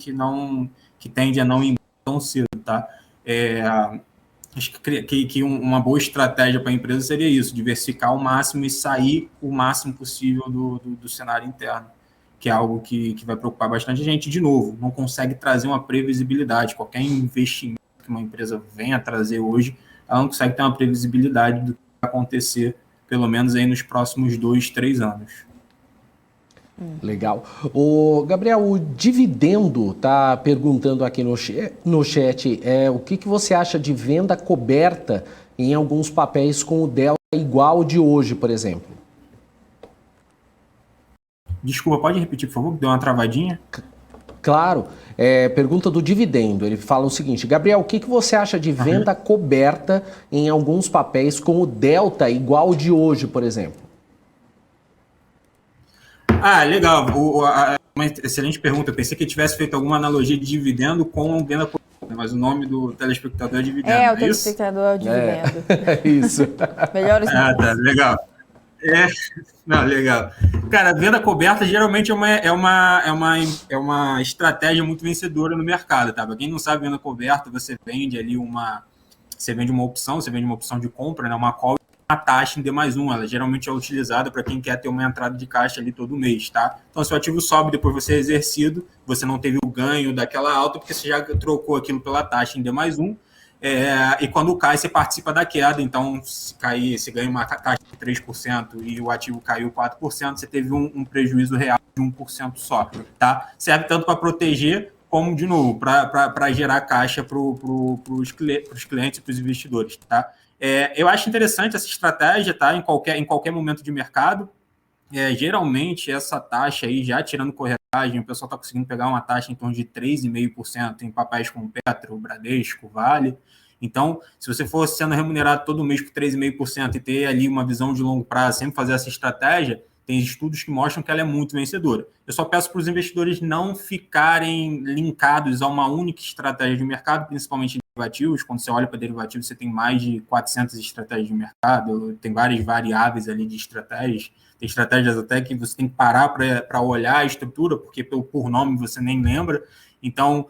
tende a não ir tão cedo, tá? Acho que uma boa estratégia para a empresa seria isso, diversificar ao máximo e sair o máximo possível do cenário interno, que é algo que vai preocupar bastante a gente. De novo, não consegue trazer uma previsibilidade. Qualquer investimento que uma empresa venha trazer hoje, ela não consegue ter uma previsibilidade do que vai acontecer, pelo menos aí nos próximos 2, 3 anos. Legal. O Gabriel, o Dividendo tá perguntando aqui no chat, o que você acha de venda coberta em alguns papéis com o delta igual ao de hoje, por exemplo? Desculpa, pode repetir, por favor, que deu uma travadinha? Claro. Pergunta do Dividendo. Ele fala o seguinte: Gabriel, o que você acha de venda coberta em alguns papéis com o delta igual ao de hoje, por exemplo? Legal. Uma excelente pergunta. Eu pensei que tivesse feito alguma analogia de dividendo com venda coberta, mas o nome do telespectador é dividendo. O telespectador é o dividendo. Isso. Melhores tá, legal. Não, legal. Cara, venda coberta geralmente é uma estratégia muito vencedora no mercado, tá? Para quem não sabe, venda coberta, você vende uma opção, você vende uma opção de compra, né? Uma call, uma taxa em D+1, ela geralmente é utilizada para quem quer ter uma entrada de caixa ali todo mês, tá? Então, se o ativo sobe, depois você é exercido, você não teve o ganho daquela alta, porque você já trocou aquilo pela taxa em D+1, e quando cai, você participa da queda. Então, se cair, você ganha uma taxa de 3% e o ativo caiu 4%, você teve um prejuízo real de 1% só, tá? Serve tanto para proteger, como, de novo, para gerar caixa para os clientes e para os investidores, tá? Eu acho interessante essa estratégia, tá? Em qualquer momento de mercado. Geralmente, essa taxa aí, já tirando corretagem, o pessoal está conseguindo pegar uma taxa em torno de 3,5% em papéis como Petro, Bradesco, Vale. Então, se você for sendo remunerado todo mês por 3,5% e ter ali uma visão de longo prazo, sempre fazer essa estratégia, tem estudos que mostram que ela é muito vencedora. Eu só peço para os investidores não ficarem linkados a uma única estratégia de mercado, principalmente em derivativos. Quando você olha para derivativos, você tem mais de 400 estratégias de mercado, tem várias variáveis ali de estratégias. Tem estratégias até que você tem que parar para olhar a estrutura, porque por nome você nem lembra. Então,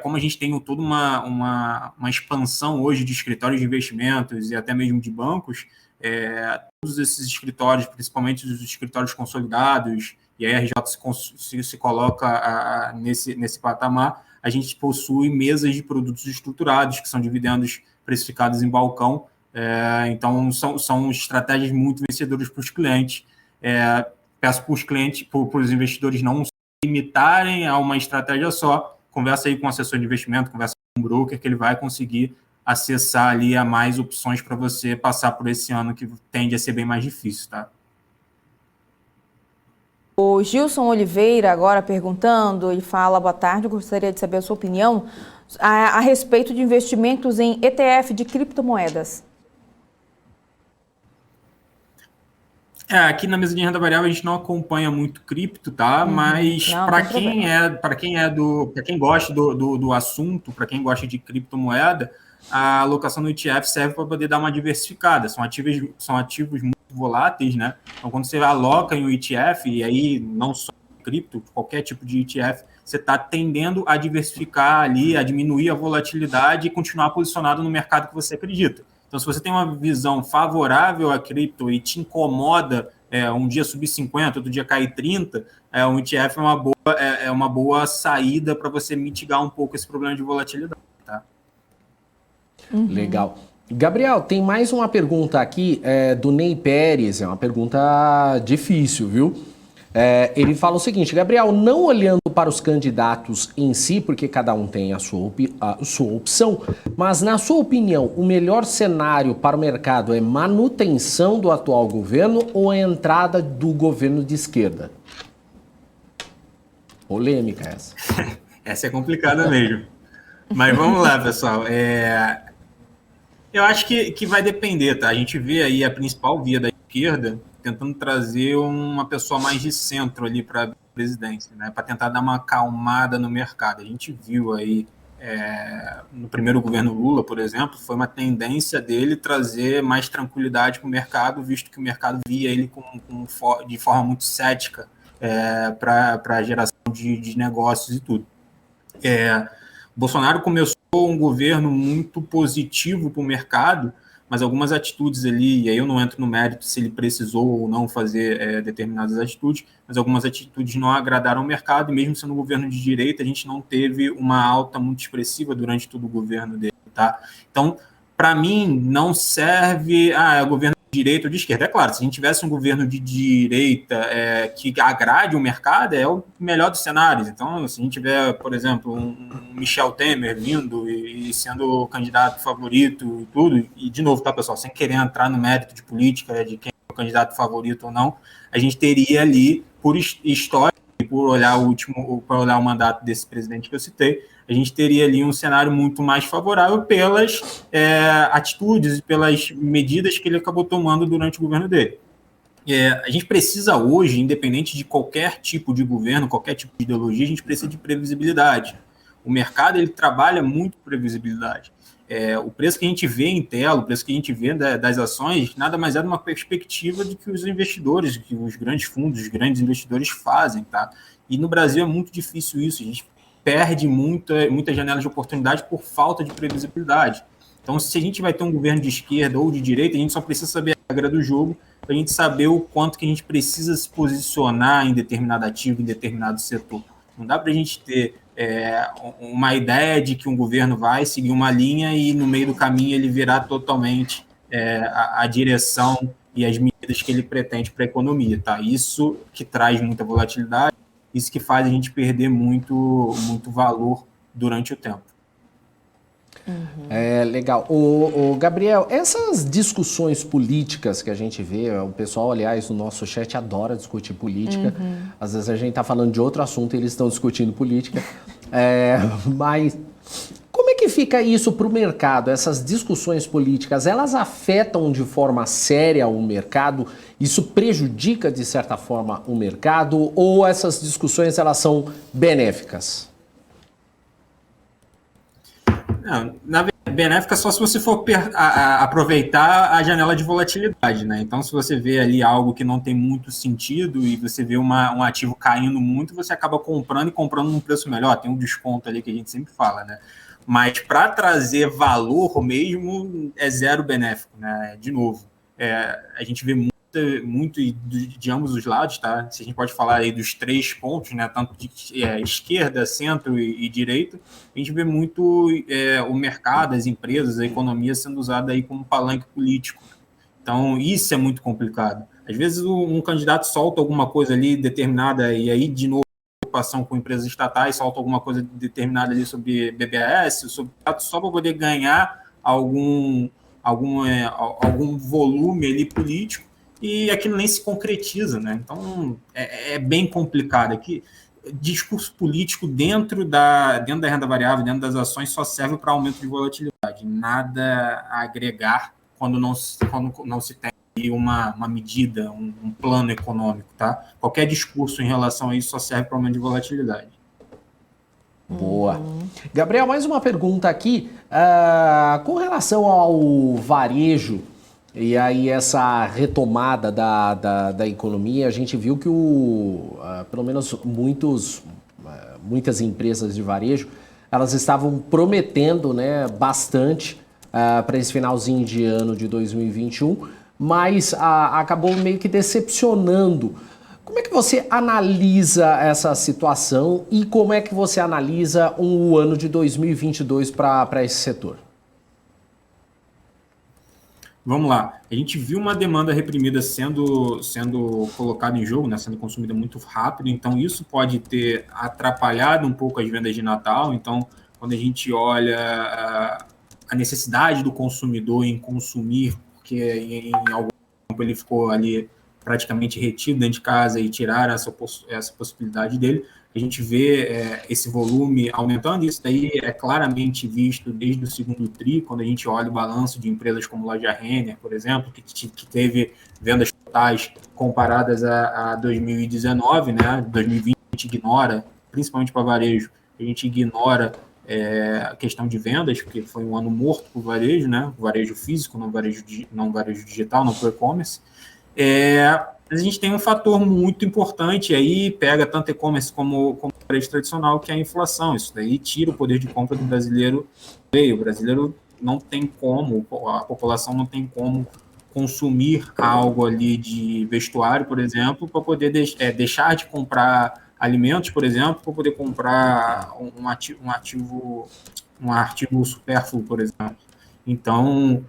como a gente tem toda uma expansão hoje de escritórios de investimentos e até mesmo de bancos, todos esses escritórios, principalmente os escritórios consolidados, e a RJ se coloca nesse patamar, a gente possui mesas de produtos estruturados, que são dividendos precificados em balcão. Então, são estratégias muito vencedoras para os clientes. Peço para os investidores não se limitarem a uma estratégia só. Conversa aí com o assessor de investimento, conversa com o broker, que ele vai conseguir acessar ali a mais opções para você passar por esse ano que tende a ser bem mais difícil, tá? O Gilson Oliveira agora perguntando e fala: boa tarde, eu gostaria de saber a sua opinião a respeito de investimentos em ETF de criptomoedas. Aqui na mesa de renda variável a gente não acompanha muito cripto, tá? Mas para quem gosta do assunto, para quem gosta de criptomoeda, a alocação no ETF serve para poder dar uma diversificada. São ativos muito voláteis, né? Então, quando você aloca em um ETF, e aí não só cripto, qualquer tipo de ETF, você está tendendo a diversificar ali, a diminuir a volatilidade e continuar posicionado no mercado que você acredita. Então, se você tem uma visão favorável a cripto e te incomoda um dia subir 50, outro dia cair 30, um ETF é uma boa saída para você mitigar um pouco esse problema de volatilidade. Tá? Legal. Gabriel, tem mais uma pergunta aqui do Ney Pérez, é uma pergunta difícil, viu? Ele fala o seguinte: Gabriel, não olhando para os candidatos em si, porque cada um tem a sua opção, mas na sua opinião, o melhor cenário para o mercado é manutenção do atual governo ou a entrada do governo de esquerda? Polêmica essa. Essa é complicada mesmo. Mas vamos lá, pessoal. Eu acho que vai depender, tá? A gente vê aí a principal via da esquerda tentando trazer uma pessoa mais de centro ali para a presidência, né? Para tentar dar uma acalmada no mercado. A gente viu aí no primeiro governo Lula, por exemplo, foi uma tendência dele trazer mais tranquilidade para o mercado, visto que o mercado via ele de forma muito cética para a geração de negócios e tudo. Bolsonaro começou um governo muito positivo para o mercado, mas algumas atitudes ali, e aí eu não entro no mérito se ele precisou ou não fazer determinadas atitudes, mas algumas atitudes não agradaram o mercado, e mesmo sendo um governo de direita, a gente não teve uma alta muito expressiva durante todo o governo dele, tá? Então, para mim, não serve governo de direita ou de esquerda. É claro, se a gente tivesse um governo de direita que agrade o mercado, é o melhor dos cenários. Então, se a gente tiver, por exemplo, um Michel Temer vindo e sendo o candidato favorito e tudo, e de novo, tá, pessoal, sem querer entrar no mérito de política, de quem é o candidato favorito ou não, a gente teria ali, por história, por olhar o mandato desse presidente que eu citei, a gente teria ali um cenário muito mais favorável pelas atitudes e pelas medidas que ele acabou tomando durante o governo dele. A gente precisa hoje, independente de qualquer tipo de governo, qualquer tipo de ideologia, a gente precisa de previsibilidade. O mercado ele trabalha muito previsibilidade. O preço que a gente vê em tela, o preço que a gente vê das ações, nada mais é de uma perspectiva do que os investidores, que os grandes fundos, os grandes investidores fazem, tá? E no Brasil é muito difícil isso, a gente perde muitas janelas de oportunidade por falta de previsibilidade. Então, se a gente vai ter um governo de esquerda ou de direita, a gente só precisa saber a regra do jogo para a gente saber o quanto que a gente precisa se posicionar em determinado ativo, em determinado setor. Não dá para a gente ter uma ideia de que um governo vai seguir uma linha e no meio do caminho ele virar totalmente a direção e as medidas que ele pretende para a economia. Tá? Isso que traz muita volatilidade, isso que faz a gente perder muito valor durante o tempo. Legal. O Gabriel, essas discussões políticas que a gente vê, o pessoal, aliás, no nosso chat adora discutir política. Às vezes a gente está falando de outro assunto e eles estão discutindo política. Mas como é que fica isso para o mercado? Essas discussões políticas, elas afetam de forma séria o mercado? Isso prejudica, de certa forma, o mercado? Ou essas discussões, elas são benéficas? Não, na verdade, benéfica só se você for aproveitar a janela de volatilidade, né? Então, se você vê ali algo que não tem muito sentido e você vê um ativo caindo muito, você acaba comprando num preço melhor. Tem um desconto ali que a gente sempre fala, né? Mas para trazer valor mesmo, é zero benéfico, né? De novo, a gente vê muito de ambos os lados, tá? Se a gente pode falar aí dos 3 pontos, né? Tanto de esquerda, centro e direita, a gente vê muito o mercado, as empresas, a economia sendo usada aí como palanque político. Então, isso é muito complicado. Às vezes um candidato solta alguma coisa ali determinada e aí, de novo, preocupação com empresas estatais, solta alguma coisa determinada ali sobre BBS, só para poder ganhar algum volume ali político, e aquilo nem se concretiza, né? Então, é bem complicado. Aqui, discurso político dentro da renda variável, dentro das ações, só serve para aumento de volatilidade. Nada a agregar quando não se tem uma medida, um plano econômico, tá? Qualquer discurso em relação a isso só serve para aumento de volatilidade. Boa. Gabriel, mais uma pergunta aqui. Com relação ao varejo, e aí essa retomada da economia, a gente viu que pelo menos muitas empresas de varejo, elas estavam prometendo, né, bastante para esse finalzinho de ano de 2021, mas acabou meio que decepcionando. Como é que você analisa essa situação e como é que você analisa o ano de 2022 para esse setor? Vamos lá. A gente viu uma demanda reprimida sendo colocada em jogo, né, sendo consumida muito rápido, então isso pode ter atrapalhado um pouco as vendas de Natal. Então, quando a gente olha a necessidade do consumidor em consumir, porque em algum tempo ele ficou ali praticamente retido dentro de casa e tirar essa possibilidade dele, a gente vê esse volume aumentando. Isso daí é claramente visto desde o segundo TRI, quando a gente olha o balanço de empresas como Loja Renner, por exemplo, que teve vendas totais comparadas a 2019, né? 2020 a gente ignora, principalmente para varejo, a gente ignora a questão de vendas, porque foi um ano morto para o varejo, né? O varejo físico, não varejo digital, não para o e-commerce. Mas a gente tem um fator muito importante aí, pega tanto e-commerce como o varejo tradicional, que é a inflação. Isso daí tira o poder de compra do brasileiro. O brasileiro não tem como, a população não tem como consumir algo ali de vestuário, por exemplo, para poder deixar de comprar alimentos, por exemplo, para poder comprar um artigo supérfluo, por exemplo. Então,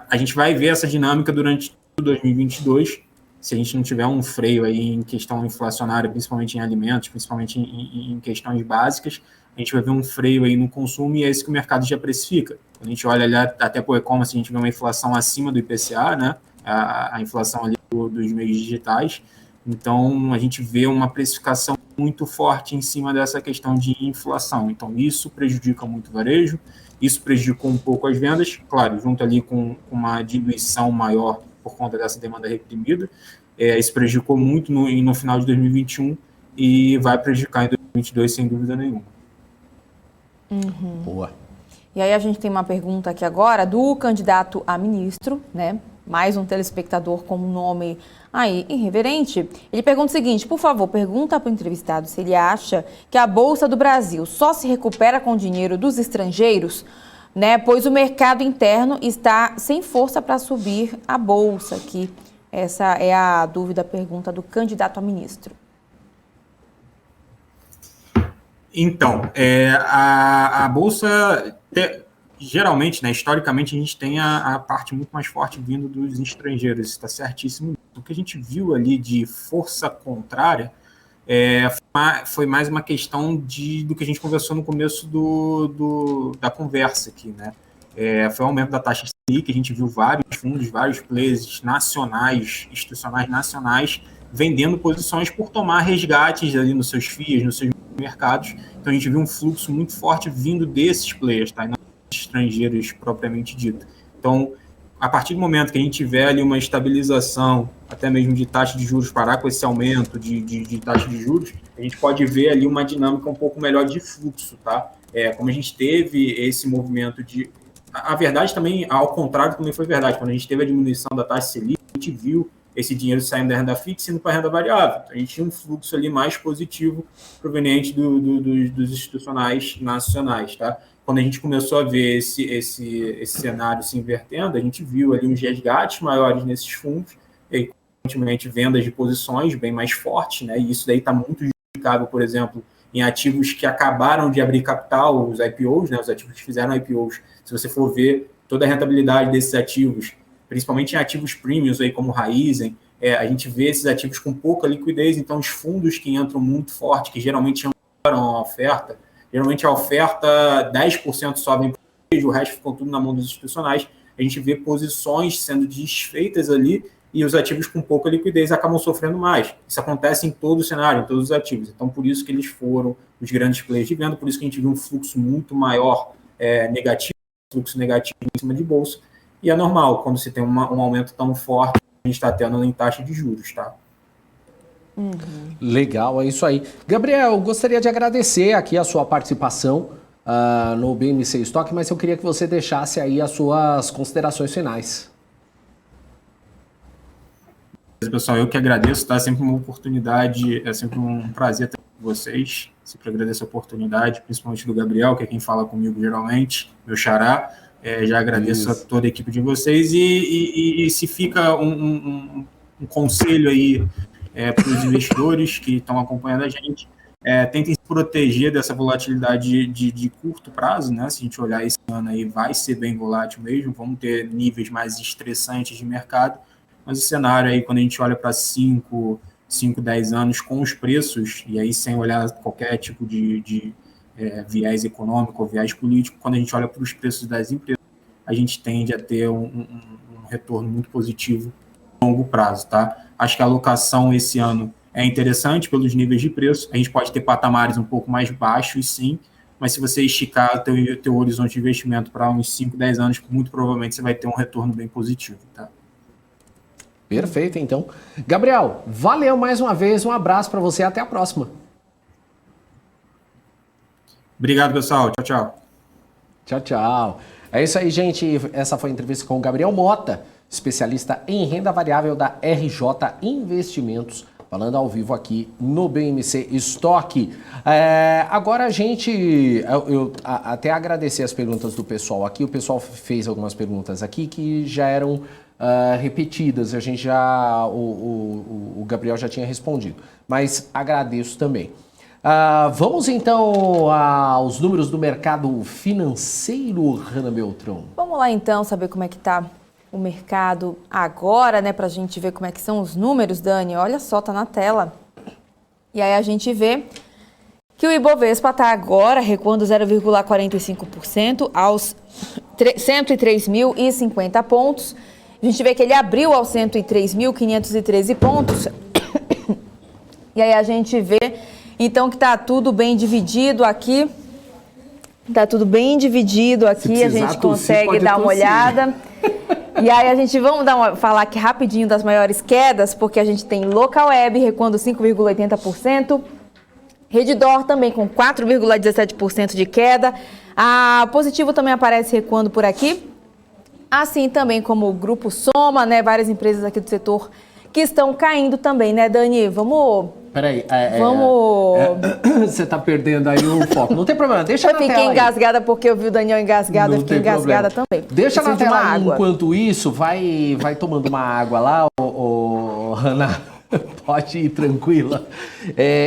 a gente vai ver essa dinâmica durante 2022, se a gente não tiver um freio aí em questão inflacionária, principalmente em alimentos, principalmente em questões básicas, a gente vai ver um freio aí no consumo, e é isso que o mercado já precifica. Quando a gente olha ali até para o e-commerce, a gente vê uma inflação acima do IPCA, né? A inflação ali dos meios digitais. Então, a gente vê uma precificação muito forte em cima dessa questão de inflação. Então, isso prejudica muito o varejo, isso prejudicou um pouco as vendas, claro, junto ali com uma diluição maior por conta dessa demanda reprimida. Isso prejudicou muito no final de 2021 e vai prejudicar em 2022, sem dúvida nenhuma. Uhum. Boa. E aí a gente tem uma pergunta aqui agora do candidato a ministro, né? Mais um telespectador com um nome aí irreverente. Ele pergunta o seguinte: por favor, pergunta para o entrevistado se ele acha que a Bolsa do Brasil só se recupera com dinheiro dos estrangeiros, né? Pois o mercado interno está sem força para subir a Bolsa aqui. Essa é a dúvida, a pergunta do candidato a ministro. Então, a Bolsa, geralmente, né, historicamente, a gente tem a parte muito mais forte vindo dos estrangeiros, está certíssimo. O que a gente viu ali de força contrária foi mais uma questão do que a gente conversou no começo da conversa aqui, né? Foi o aumento da taxa Selic, a gente viu vários fundos, vários players nacionais, institucionais nacionais, vendendo posições por tomar resgates ali nos seus FIIs, nos seus mercados. Então a gente viu um fluxo muito forte vindo desses players, tá? E não estrangeiros propriamente dito. Então, a partir do momento que a gente tiver ali uma estabilização, até mesmo de taxa de juros, parar com esse aumento de taxa de juros, a gente pode ver ali uma dinâmica um pouco melhor de fluxo, tá? Como a gente teve esse movimento de... A verdade também, ao contrário, também foi verdade. Quando a gente teve a diminuição da taxa Selic, a gente viu esse dinheiro saindo da renda fixa e indo para a renda variável. Então, a gente tinha um fluxo ali mais positivo proveniente dos institucionais nacionais, tá? Quando a gente começou a ver esse cenário se invertendo, a gente viu ali uns resgates maiores nesses fundos, e, consequentemente, vendas de posições bem mais fortes, né? E isso daí está muito justificável, por exemplo, em ativos que acabaram de abrir capital, os IPOs, né? Os ativos que fizeram IPOs. Se você for ver toda a rentabilidade desses ativos, principalmente em ativos premiums, aí, como Raizen, a gente vê esses ativos com pouca liquidez. Então, os fundos que entram muito forte, que geralmente ampliam a oferta, geralmente a oferta 10% sobe, o resto ficou tudo na mão dos institucionais. A gente vê posições sendo desfeitas ali e os ativos com pouca liquidez acabam sofrendo mais. Isso acontece em todo o cenário, em todos os ativos. Então, por isso que eles foram os grandes players de venda, por isso que a gente viu um fluxo muito maior negativo, fluxo negativo em cima de bolsa. E é normal, quando você tem um aumento tão forte, a gente está tendo em taxa de juros, tá? Uhum. Legal, é isso aí. Gabriel, gostaria de agradecer aqui a sua participação no BMC Stock, mas eu queria que você deixasse aí as suas considerações finais. Pessoal, eu que agradeço, tá? Sempre uma oportunidade, é sempre um prazer estar com vocês. Sempre agradeço a oportunidade, principalmente do Gabriel, que é quem fala comigo geralmente, meu xará. Já agradeço a toda a equipe de vocês e se fica um conselho aí para os investidores que estão acompanhando a gente, tentem se proteger dessa volatilidade de curto prazo, né? Se a gente olhar esse ano aí, vai ser bem volátil mesmo, vamos ter níveis mais estressantes de mercado, mas o cenário aí, quando a gente olha para 5, 10 anos com os preços, e aí sem olhar qualquer tipo de viés econômico ou viés político, quando a gente olha para os preços das empresas, a gente tende a ter um retorno muito positivo a longo prazo, tá? Acho que a alocação esse ano é interessante pelos níveis de preço. A gente pode ter patamares um pouco mais baixos, sim, mas se você esticar o teu horizonte de investimento para uns 5, 10 anos, muito provavelmente você vai ter um retorno bem positivo, tá? Perfeito, então. Gabriel, valeu mais uma vez, um abraço para você, até a próxima. Obrigado, pessoal. Tchau, tchau. Tchau, tchau. É isso aí, gente. Essa foi a entrevista com o Gabriel Mota, especialista em renda variável da RJ Investimentos, falando ao vivo aqui no BMC Stock. Agora a gente, eu até agradecer as perguntas do pessoal aqui, o pessoal fez algumas perguntas aqui que já eram repetidas, a gente já, o Gabriel já tinha respondido, mas agradeço também. Vamos então aos números do mercado financeiro, Hanna Beltrão. Vamos lá então saber como é que tá o mercado agora, né, pra gente ver como é que são os números, Dani. Olha só, tá na tela. E aí a gente vê que o Ibovespa tá agora recuando 0,45% aos 103.050 pontos. A gente vê que ele abriu aos 103.513 pontos. E aí a gente vê, então, que tá tudo bem dividido aqui. Tá tudo bem dividido aqui, a gente consegue dar uma olhada. E aí a gente vamos falar aqui rapidinho das maiores quedas, porque a gente tem Localweb recuando 5,80%, Redditor também com 4,17% de queda, a Positivo também aparece recuando por aqui, assim também como o Grupo Soma, né, várias empresas aqui do setor que estão caindo também, né, Dani? Vamos... Peraí, vamos... você tá perdendo aí o foco. Não tem problema, deixa na tela. Eu fiquei engasgada porque eu vi o Daniel engasgado, eu fiquei engasgada também. Deixa na tela aí, enquanto isso, vai tomando uma água lá, Hanna. Pode ir tranquila.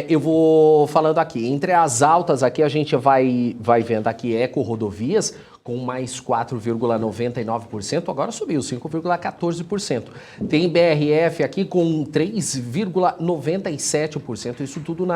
Eu vou falando aqui. Entre as altas aqui, a gente vai vendo aqui Eco Rodovias, com mais 4,99%, agora subiu 5,14%. Tem BRF aqui com 3,97%, isso tudo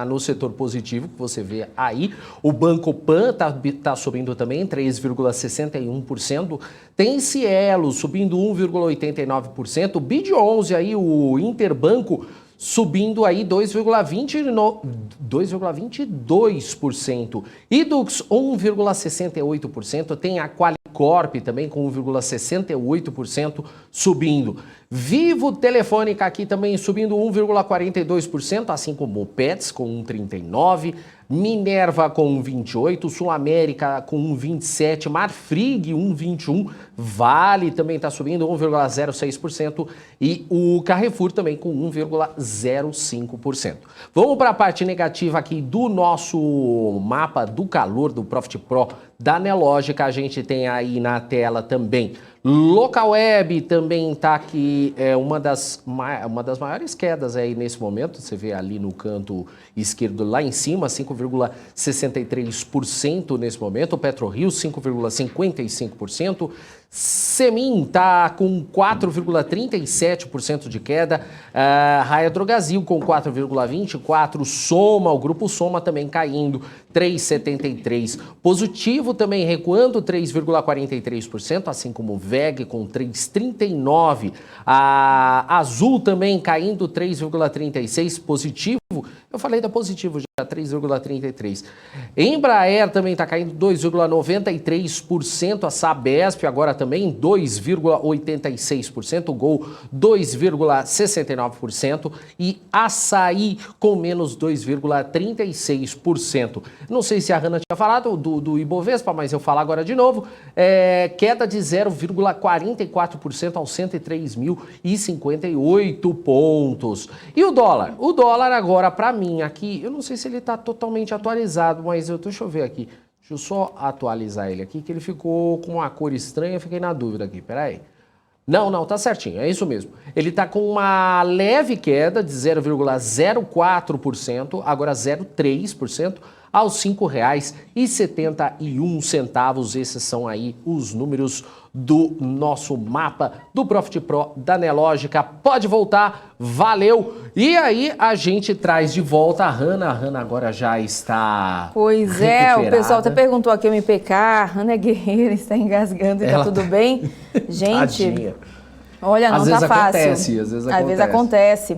no setor positivo que você vê aí. O Banco Pan tá subindo também 3,61%. Tem Cielo subindo 1,89%. BID11 aí, o Interbanco, subindo aí 2,22%. Idux 1,68%. Tem a Qualicorp também com 1,68% subindo. Vivo Telefônica aqui também subindo 1,42%, assim como o Pets com 1,39%. Minerva com 1,28%, Sul América com 1,27%, Marfrig 1,21%, Vale também está subindo 1,06% e o Carrefour também com 1,05%. Vamos para a parte negativa aqui do nosso mapa do calor do Profit Pro da Nelogica. A gente tem aí na tela também Localweb, também está aqui, uma das maiores quedas aí nesse momento, você vê ali no canto esquerdo lá em cima, 5,63% nesse momento, o PetroRio 5,55%, Semin está com 4,37% de queda, Raia Drogasil com 4,24%, Soma, o Grupo Soma também caindo 3,73%, Positivo também recuando 3,43%, assim como o VEG com 3,39%, a Azul também caindo 3,36%, Positivo, eu falei da Positivo já, 3,33%. Embraer também está caindo 2,93%, a Sabesp agora também 2,86%, o Gol 2,69% e Açaí com menos 2,36%. Não sei se a Hanna tinha falado do Ibovespa, mas eu falo agora de novo, queda de 0,44% aos 103.058 pontos. E o dólar? O dólar agora, para mim, aqui, eu não sei se ele está totalmente atualizado, mas deixa eu ver aqui. Deixa eu só atualizar ele aqui, que ele ficou com uma cor estranha, eu fiquei na dúvida aqui, peraí. Não, tá certinho, é isso mesmo. Ele está com uma leve queda de 0,04%, agora 0,3%, aos R$ 5,71. Esses são aí os números do nosso mapa do Profit Pro da Nelogica. Pode voltar, valeu! E aí a gente traz de volta a Hanna. A Hanna agora já está Pois é, o pessoal até perguntou aqui o MPK, a Hanna é guerreira, está engasgando e tá tudo bem? Gente, tadinha. Olha, não tá fácil. Às vezes acontece.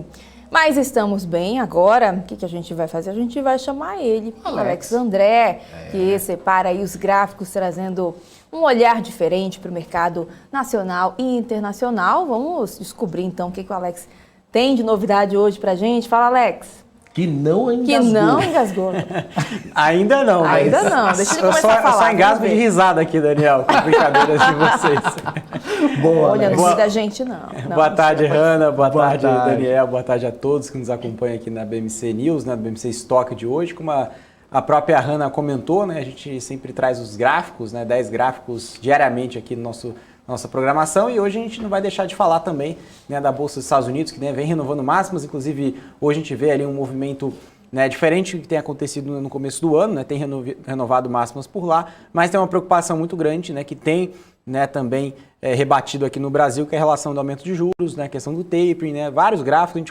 Mas estamos bem agora. O que a gente vai fazer? A gente vai chamar ele, Alex André, que separa aí os gráficos, trazendo um olhar diferente para o mercado nacional e internacional. Vamos descobrir então o que o Alex tem de novidade hoje para a gente. Fala, Alex. Que não engasgou. Ainda não. Ainda não. Deixa ele começar a falar. Eu só engasgo de risada aqui, Daniel, com brincadeiras de vocês. Boa, olha, não ri da gente, não. Boa tarde, Hanna. Boa tarde, Daniel. Boa tarde a todos que nos acompanham aqui na BMC News, na BMC Stock de hoje. Como a própria Hanna comentou, né, a gente sempre traz os gráficos, né, 10 gráficos diariamente aqui no nossa programação, e hoje a gente não vai deixar de falar também, né, da Bolsa dos Estados Unidos, que, né, vem renovando máximas. Inclusive hoje a gente vê ali um movimento, né, diferente do que tem acontecido no começo do ano, né, tem renovado máximas por lá, mas tem uma preocupação muito grande, né, que tem, né, também rebatido aqui no Brasil, que é a relação do aumento de juros, né, a questão do tapering, né, vários gráficos a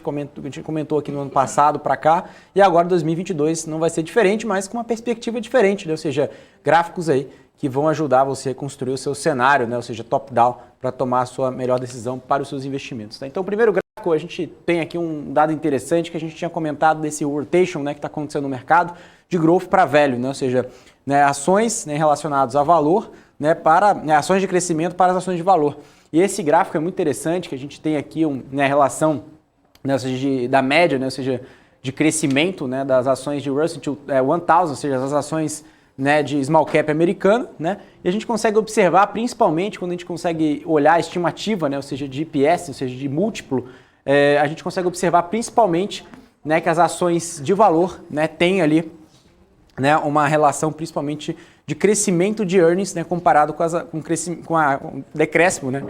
gente comentou aqui no ano passado para cá, e agora 2022 não vai ser diferente, mas com uma perspectiva diferente, né, ou seja, gráficos aí que vão ajudar você a construir o seu cenário, né, ou seja, top-down, para tomar a sua melhor decisão para os seus investimentos. Tá? Então, o primeiro gráfico, a gente tem aqui um dado interessante que a gente tinha comentado desse rotation, né, que está acontecendo no mercado, de growth para value, né, ou seja, né, ações, né, relacionadas a valor, né, para ações de crescimento para as ações de valor. E esse gráfico é muito interessante, que a gente tem aqui uma relação, né, ou seja, da média, né, ou seja, de crescimento, né, das ações de Russell 1000, ou seja, as ações, né, de small cap americana, né, e a gente consegue observar, principalmente quando a gente consegue olhar a estimativa, né, ou seja, de IPS, ou seja, de múltiplo, a gente consegue observar principalmente, né, que as ações de valor, né, têm ali, né, uma relação principalmente de crescimento de earnings, né, comparado com o decréscimo, né,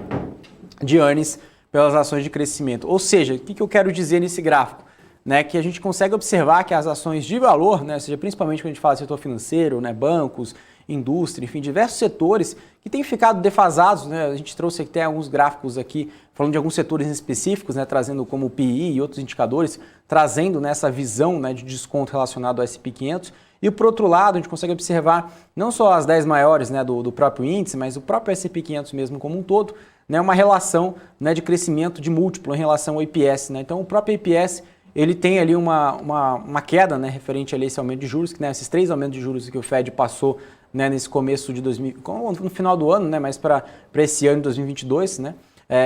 de earnings pelas ações de crescimento. Ou seja, o que eu quero dizer nesse gráfico? Né, que a gente consegue observar que as ações de valor, né, ou seja, principalmente quando a gente fala de setor financeiro, né, bancos, indústria, enfim, diversos setores que têm ficado defasados, né, a gente trouxe até alguns gráficos aqui falando de alguns setores específicos, né, trazendo como o PI e outros indicadores, trazendo nessa visão, né, de desconto relacionado ao S&P 500. E por outro lado, a gente consegue observar não só as 10 maiores, né, do próprio índice, mas o próprio S&P 500 mesmo como um todo, né, uma relação, né, de crescimento de múltiplo em relação ao IPS. Né? Então o próprio IPS ele tem ali uma queda, né, referente ali a esse aumento de juros, que, né, esses 3 aumentos de juros que o Fed passou, né, nesse começo de no final do ano, né, mas para esse ano de 2022, né,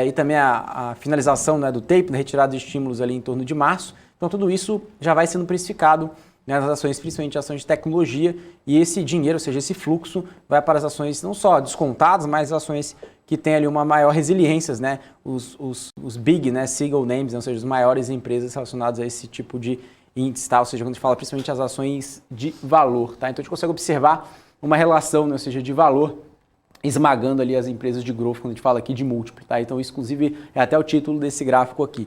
e também a finalização, né, do tape, né, retirada de estímulos ali em torno de março. Então tudo isso já vai sendo precificado, né, nas ações, principalmente ações de tecnologia, e esse dinheiro, ou seja, esse fluxo vai para as ações não só descontadas, mas ações que têm ali uma maior resiliência, né, os big, né, single names, né, ou seja, as maiores empresas relacionadas a esse tipo de índice, tá? Ou seja, quando a gente fala principalmente as ações de valor, tá? Então a gente consegue observar uma relação, né, ou seja, de valor esmagando ali as empresas de growth, quando a gente fala aqui de múltiplo, tá? Então isso, inclusive, é até o título desse gráfico aqui.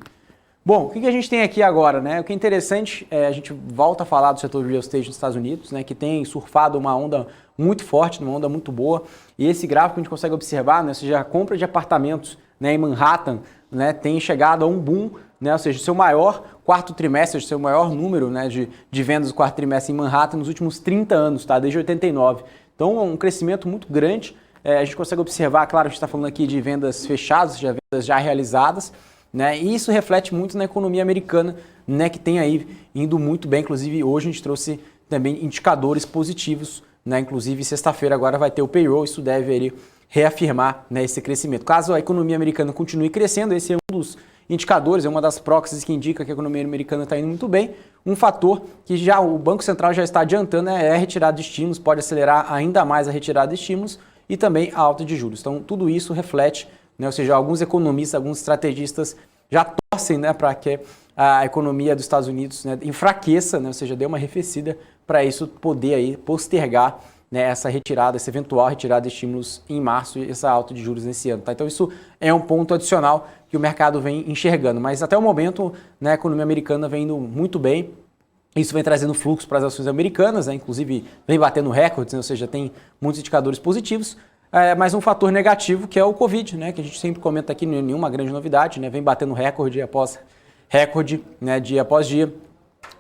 Bom, o que a gente tem aqui agora, né? O que é interessante é a gente volta a falar do setor de real estate nos Estados Unidos, né? Que tem surfado uma onda muito forte, uma onda muito boa. E esse gráfico a gente consegue observar, né? Ou seja, a compra de apartamentos, né, em Manhattan, né, tem chegado a um boom, né? Ou seja, o seu maior quarto trimestre, o seu maior número, né, de vendas do quarto trimestre em Manhattan nos últimos 30 anos, tá? Desde 89. Então, um crescimento muito grande. A gente consegue observar, claro, a gente está falando aqui de vendas fechadas, de vendas já realizadas, né? E isso reflete muito na economia americana, né, que tem aí indo muito bem. Inclusive, hoje a gente trouxe também indicadores positivos, né? Inclusive, sexta-feira agora vai ter o payroll, isso deve aí reafirmar, né, esse crescimento. Caso a economia americana continue crescendo, esse é um dos indicadores, é uma das proxies que indica que a economia americana está indo muito bem. Um fator que já o Banco Central já está adiantando é a retirada de estímulos, pode acelerar ainda mais a retirada de estímulos e também a alta de juros. Então, tudo isso reflete, né, ou seja, alguns economistas, alguns estrategistas já torcem, né, para que a economia dos Estados Unidos, né, enfraqueça, né, ou seja, dê uma arrefecida para isso poder aí postergar, né, essa retirada, essa eventual retirada de estímulos em março e essa alta de juros nesse ano. Tá? Então isso é um ponto adicional que o mercado vem enxergando, mas até o momento, né, a economia americana vem indo muito bem. Isso vem trazendo fluxo para as ações americanas, né? Inclusive vem batendo recordes, né? Ou seja, tem muitos indicadores positivos, mas um fator negativo que é o Covid, né? Que a gente sempre comenta aqui, nenhuma grande novidade, né? Vem batendo recorde após recorde, né? Dia após dia,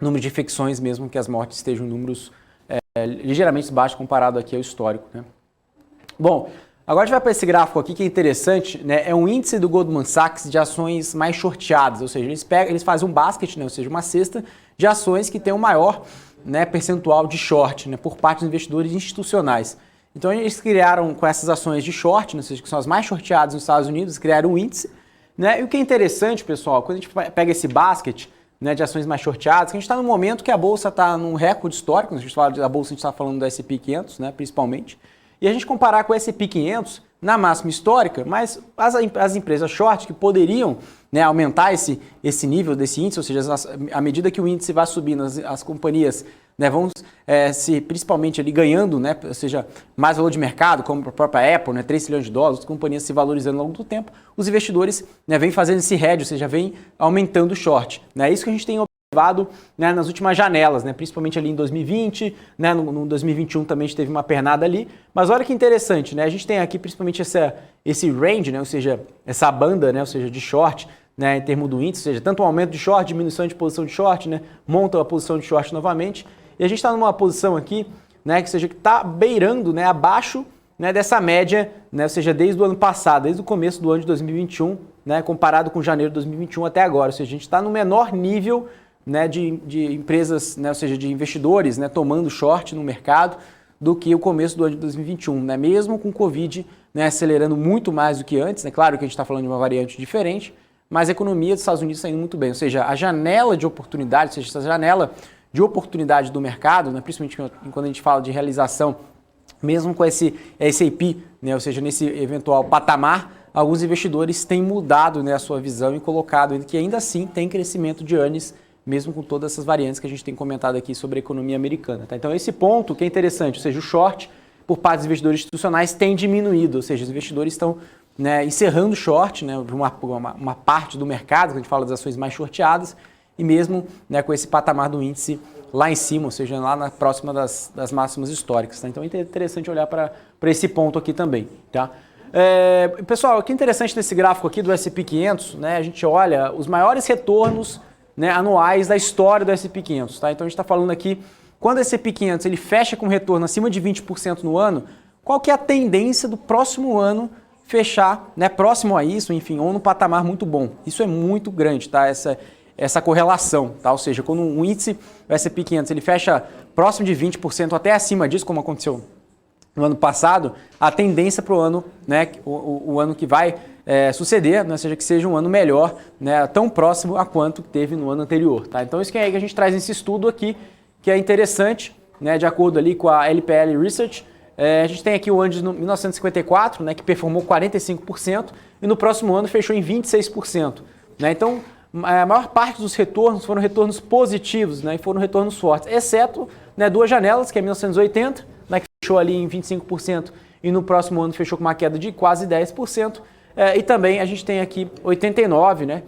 número de infecções mesmo que as mortes estejam em números ligeiramente baixos comparado aqui ao histórico, né? Bom, agora a gente vai para esse gráfico aqui que é interessante, né? É um índice do Goldman Sachs de ações mais shorteadas, ou seja, eles fazem um basket, né? Ou seja, uma cesta de ações que tem o maior, né, percentual de short, né, por parte dos investidores institucionais. Então eles criaram com essas ações de short, né, ou seja, que são as mais shorteadas nos Estados Unidos, criaram um índice, né? E o que é interessante, pessoal, quando a gente pega esse basket, né, de ações mais shorteadas, que a gente está no momento que a bolsa está num recorde histórico, quando a gente fala da bolsa, a gente está falando do S&P 500, né, principalmente, e a gente comparar com o S&P 500 na máxima histórica, mas as empresas short que poderiam, né, aumentar esse nível desse índice, ou seja, à medida que o índice vai subindo, as companhias, né, vão se principalmente ali ganhando, né, ou seja, mais valor de mercado, como a própria Apple, né, 3 trilhões de dólares, as companhias se valorizando ao longo do tempo, os investidores, né, vêm fazendo esse hedge, ou seja, vêm aumentando o short. É isso que a gente tem observado, né, nas últimas janelas, né, principalmente ali em 2020, né, no 2021 também a gente teve uma pernada ali, mas olha que interessante, né, a gente tem aqui principalmente esse range, né, ou seja, essa banda, né, ou seja, de short, né, em termos do índice, ou seja, tanto um aumento de short, diminuição de posição de short, né, monta a posição de short novamente, e a gente está numa posição aqui, né, que está beirando, né, abaixo, né, dessa média, né, ou seja, desde o ano passado, desde o começo do ano de 2021, né, comparado com janeiro de 2021 até agora, ou seja, a gente está no menor nível, né, de empresas, né, ou seja, de investidores, né, tomando short no mercado do que o começo do ano de 2021, né, mesmo com o Covid, né, acelerando muito mais do que antes, né, claro que a gente está falando de uma variante diferente, mas a economia dos Estados Unidos está indo muito bem, ou seja, a janela de oportunidade, ou seja, essa janela de oportunidade do mercado, né, principalmente quando a gente fala de realização, mesmo com esse S&P, né, ou seja, nesse eventual patamar, alguns investidores têm mudado, né, a sua visão e colocado que ainda assim tem crescimento de earnings, mesmo com todas essas variantes que a gente tem comentado aqui sobre a economia americana. Tá? Então esse ponto que é interessante, ou seja, o short por parte dos investidores institucionais tem diminuído, ou seja, os investidores estão, né, encerrando o short, né, uma parte do mercado, que a gente fala das ações mais shorteadas, e mesmo, né, com esse patamar do índice lá em cima, ou seja, lá na próxima das máximas históricas. Tá? Então é interessante olhar para esse ponto aqui também. Tá? Pessoal, o que é interessante nesse gráfico aqui do S&P 500, né, a gente olha os maiores retornos, né, anuais da história do S&P 500. Tá? Então a gente está falando aqui, quando o S&P 500 ele fecha com retorno acima de 20% no ano, qual que é a tendência do próximo ano fechar, né, próximo a isso, enfim, ou num patamar muito bom. Isso é muito grande, tá? Essa correlação, tá? Ou seja, quando um índice, o S&P 500, ele fecha próximo de 20% até acima disso, como aconteceu no ano passado, a tendência para o ano, né, o ano que vai suceder, né, seja que seja um ano melhor, né, tão próximo a quanto teve no ano anterior. Tá? Então isso que é que a gente traz nesse estudo aqui, que é interessante, né, de acordo ali com a LPL Research. A gente tem aqui o ano de 1954, né, que performou 45%, e no próximo ano fechou em 26%. Né? Então, a maior parte dos retornos foram retornos positivos, né, e foram retornos fortes, exceto, né, duas janelas, que é 1980, né, que fechou ali em 25%, e no próximo ano fechou com uma queda de quase 10%. E também a gente tem aqui 89, né,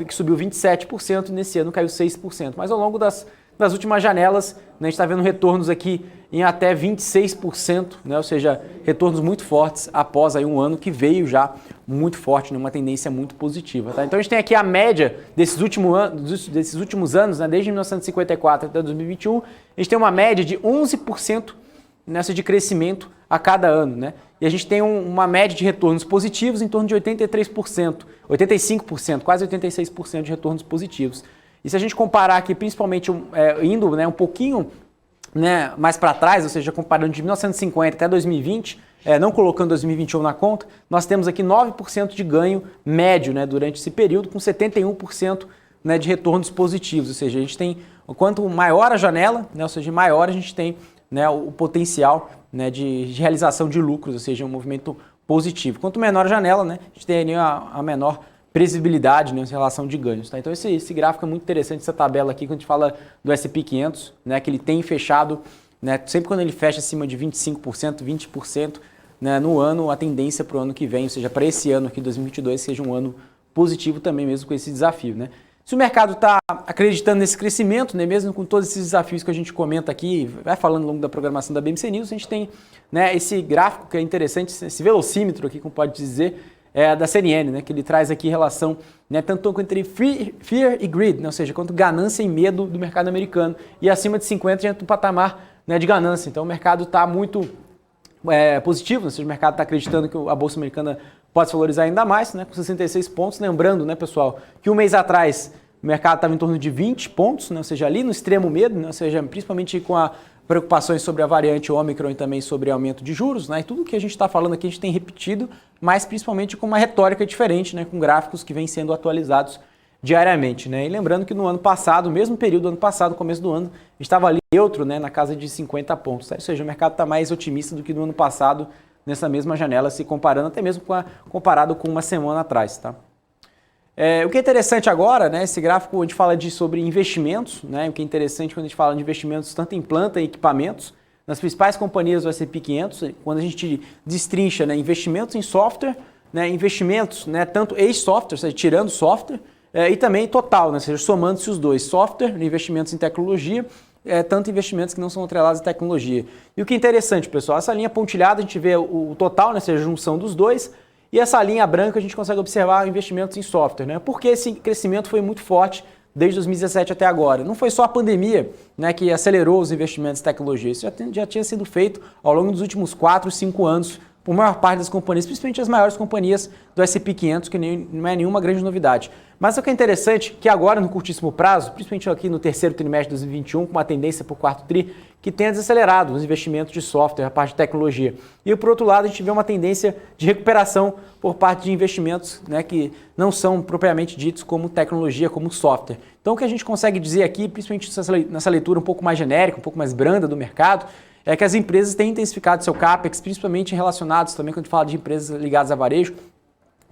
que subiu 27%, e nesse ano caiu 6%. Mas ao longo das últimas janelas, né, a gente está vendo retornos aqui em até 26%, né, ou seja, retornos muito fortes após aí um ano que veio já muito forte, né, uma tendência muito positiva. Tá? Então a gente tem aqui a média desses últimos anos, né, desde 1954 até 2021, a gente tem uma média de 11% nessa de crescimento a cada ano, né? E a gente tem uma média de retornos positivos em torno de 83%, 85%, quase 86% de retornos positivos. E se a gente comparar aqui, principalmente indo, né, um pouquinho, né, mais para trás, ou seja, comparando de 1950 até 2020, não colocando 2021 na conta, nós temos aqui 9% de ganho médio, né, durante esse período, com 71%, né, de retornos positivos. Ou seja, a gente tem, quanto maior a janela, né, ou seja, maior a gente tem, né, o potencial, né, de realização de lucros, ou seja, um movimento positivo. Quanto menor a janela, né, a gente tem a menor previsibilidade, né, em relação de ganhos. Tá? Então esse gráfico é muito interessante, essa tabela aqui, quando a gente fala do S&P 500, né, que ele tem fechado né? Sempre quando ele fecha acima de 25%, 20%, né, no ano, a tendência para o ano que vem, ou seja, para esse ano aqui, 2022, seja um ano positivo também mesmo com esse desafio, né? Se o mercado está acreditando nesse crescimento, né, mesmo com todos esses desafios que a gente comenta aqui, vai falando ao longo da programação da BMC News, a gente tem, né, esse gráfico que é interessante, esse velocímetro aqui, como pode dizer, da CNN, né, que ele traz aqui relação, né, tanto entre fear e greed, né, ou seja, quanto ganância e medo do mercado americano, e acima de 50 já entra no patamar, né, de ganância. Então o mercado está muito positivo, ou seja, o mercado está acreditando que a Bolsa Americana pode se valorizar ainda mais, né, com 66 pontos. Lembrando, né, pessoal, que um mês atrás o mercado estava em torno de 20 pontos, né, ou seja, ali no extremo medo, né, ou seja, principalmente com a preocupações sobre a variante Ômicron e também sobre aumento de juros, né, e tudo que a gente está falando aqui a gente tem repetido, mas principalmente com uma retórica diferente, né, com gráficos que vêm sendo atualizados diariamente, né, e lembrando que no ano passado, no mesmo período do ano passado, começo do ano, estava ali neutro, né, na casa de 50 pontos, tá? Ou seja, o mercado está mais otimista do que no ano passado, nessa mesma janela, se comparando até mesmo comparado com uma semana atrás, tá? O que é interessante agora, né, esse gráfico a gente fala sobre investimentos, né, o que é interessante quando a gente fala de investimentos tanto em planta e equipamentos, nas principais companhias do S&P 500, quando a gente destrincha, né, investimentos em software, né, investimentos, né, tanto ex-software, ou seja, tirando software, e também total, né, ou seja, somando-se os dois, software, investimentos em tecnologia, tanto investimentos que não são atrelados à tecnologia. E o que é interessante, pessoal, essa linha pontilhada a gente vê o total, né, ou seja, a junção dos dois, e essa linha branca a gente consegue observar investimentos em software, né? Porque esse crescimento foi muito forte desde 2017 até agora. Não foi só a pandemia, né, que acelerou os investimentos em tecnologia, isso já tinha sido feito ao longo dos últimos 4, 5 anos, por maior parte das companhias, principalmente as maiores companhias do S&P 500, que não é nenhuma grande novidade. Mas o que é interessante que agora, no curtíssimo prazo, principalmente aqui no terceiro trimestre de 2021, com uma tendência para o quarto tri, que tenha desacelerado os investimentos de software, a parte de tecnologia. E, por outro lado, a gente vê uma tendência de recuperação por parte de investimentos, né, que não são propriamente ditos como tecnologia, como software. Então, o que a gente consegue dizer aqui, principalmente nessa leitura um pouco mais genérica, um pouco mais branda do mercado, é que as empresas têm intensificado seu CAPEX, principalmente relacionados também quando a gente fala de empresas ligadas a varejo,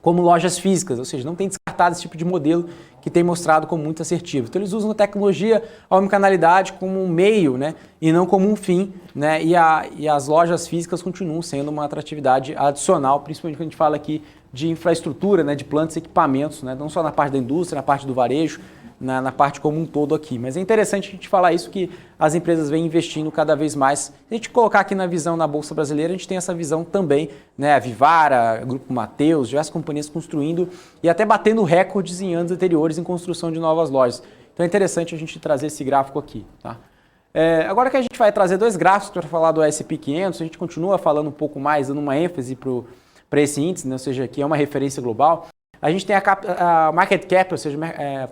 como lojas físicas, ou seja, não tem descartado esse tipo de modelo que tem mostrado como muito assertivo. Então eles usam a tecnologia, a omnicanalidade como um meio, né, e não como um fim, né, e as lojas físicas continuam sendo uma atratividade adicional, principalmente quando a gente fala aqui de infraestrutura, né, de plantas e equipamentos, né, não só na parte da indústria, na parte do varejo, na parte como um todo aqui. Mas é interessante a gente falar isso, que as empresas vêm investindo cada vez mais. Se a gente colocar aqui na visão na Bolsa Brasileira, a gente tem essa visão também, né? A Vivara, Grupo Mateus, diversas companhias construindo e até batendo recordes em anos anteriores em construção de novas lojas. Então é interessante a gente trazer esse gráfico aqui, tá? Agora que a gente vai trazer dois gráficos para falar do S&P 500, a gente continua falando um pouco mais, dando uma ênfase para esse índice, né? Ou seja, que é uma referência global. A gente tem a market cap, ou seja,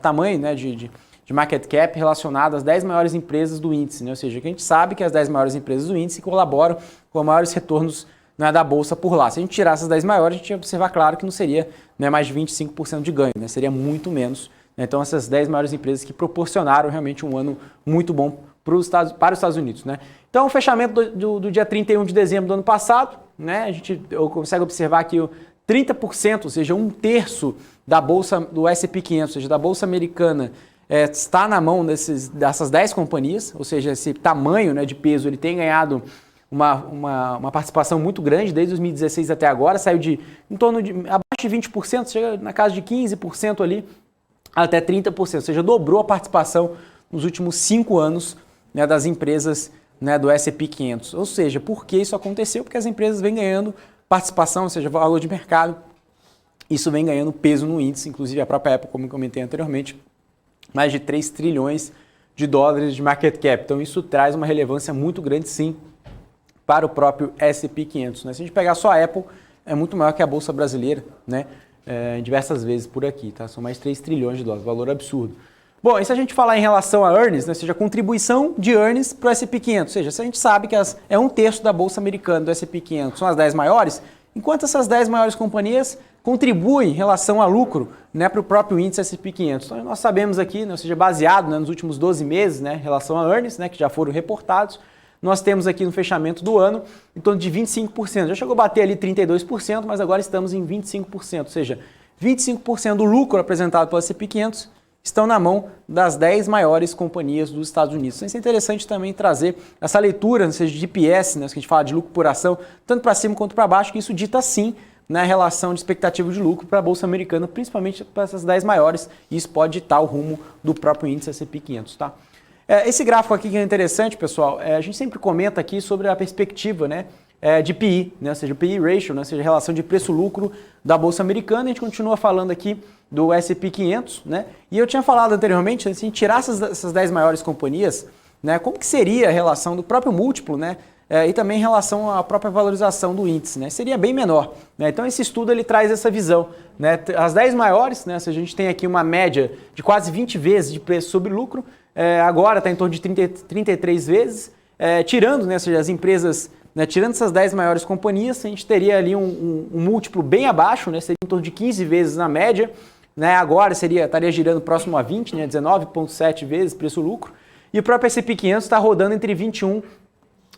tamanho, né, de market cap relacionado às 10 maiores empresas do índice, né? Ou seja, que a gente sabe que as 10 maiores empresas do índice colaboram com os maiores retornos, né, da Bolsa por lá. Se a gente tirar essas 10 maiores, a gente ia observar, claro, que não seria, né, mais de 25% de ganho, né? Seria muito menos. Né? Então, essas 10 maiores empresas que proporcionaram realmente um ano muito bom para os Estados Unidos. Né? Então, o fechamento do dia 31 de dezembro do ano passado, né, a gente consegue observar que 30%, ou seja, 1/3 da Bolsa do S&P 500, ou seja, da Bolsa Americana, está na mão dessas 10 companhias, ou seja, esse tamanho, né, de peso, ele tem ganhado uma participação muito grande desde 2016 até agora, saiu de em torno de abaixo de 20%, chega na casa de 15% ali, até 30%, ou seja, dobrou a participação nos últimos 5 anos, né, das empresas, né, do S&P 500. Ou seja, por que isso aconteceu? Porque as empresas vêm ganhando participação, ou seja, valor de mercado, isso vem ganhando peso no índice, inclusive a própria Apple, como eu comentei anteriormente, mais de 3 trilhões de dólares de market cap. Então isso traz uma relevância muito grande, sim, para o próprio S&P 500. Né? Se a gente pegar só a Apple, é muito maior que a Bolsa Brasileira, né? Diversas vezes por aqui, tá? São mais 3 trilhões de dólares, valor absurdo. Bom, e se a gente falar em relação a earnings, né, ou seja, a contribuição de earnings para o S&P 500, ou seja, se a gente sabe que é 1/3 da Bolsa Americana do S&P 500 são as 10 maiores, enquanto essas 10 maiores companhias contribuem em relação a lucro, né, para o próprio índice S&P 500. Então, nós sabemos aqui, né, ou seja, baseado, né, nos últimos 12 meses, né, em relação a earnings, né, que já foram reportados, nós temos aqui no fechamento do ano em torno de 25%. Já chegou a bater ali 32%, mas agora estamos em 25%, ou seja, 25% do lucro apresentado pelo S&P 500 estão na mão das 10 maiores companhias dos Estados Unidos. Então, isso é interessante também trazer essa leitura, seja de EPS, né, que a gente fala de lucro por ação, tanto para cima quanto para baixo, que isso dita sim na relação de expectativa de lucro para a Bolsa Americana, principalmente para essas 10 maiores, e isso pode ditar o rumo do próprio índice S&P 500, tá? Esse gráfico aqui que é interessante, pessoal, a gente sempre comenta aqui sobre a perspectiva, né, de PI, né, ou seja, o PI ratio, né, ou seja, a relação de preço-lucro da Bolsa Americana. A gente continua falando aqui do S&P 500, né, e eu tinha falado anteriormente, assim, tirar essas 10 maiores companhias, né, como que seria a relação do próprio múltiplo, né, e também em relação à própria valorização do índice, né, seria bem menor, né. Então esse estudo ele traz essa visão, né, as 10 maiores, né, se a gente tem aqui uma média de quase 20 vezes de preço sobre lucro, agora está em torno de 33 vezes, tirando, né, ou seja, as empresas, né, tirando essas 10 maiores companhias, a gente teria ali um múltiplo bem abaixo, né, seria em torno de 15 vezes na média, né, agora estaria girando próximo a 20, né, 19,7 vezes preço-lucro, e o próprio S&P 500 está rodando entre 21,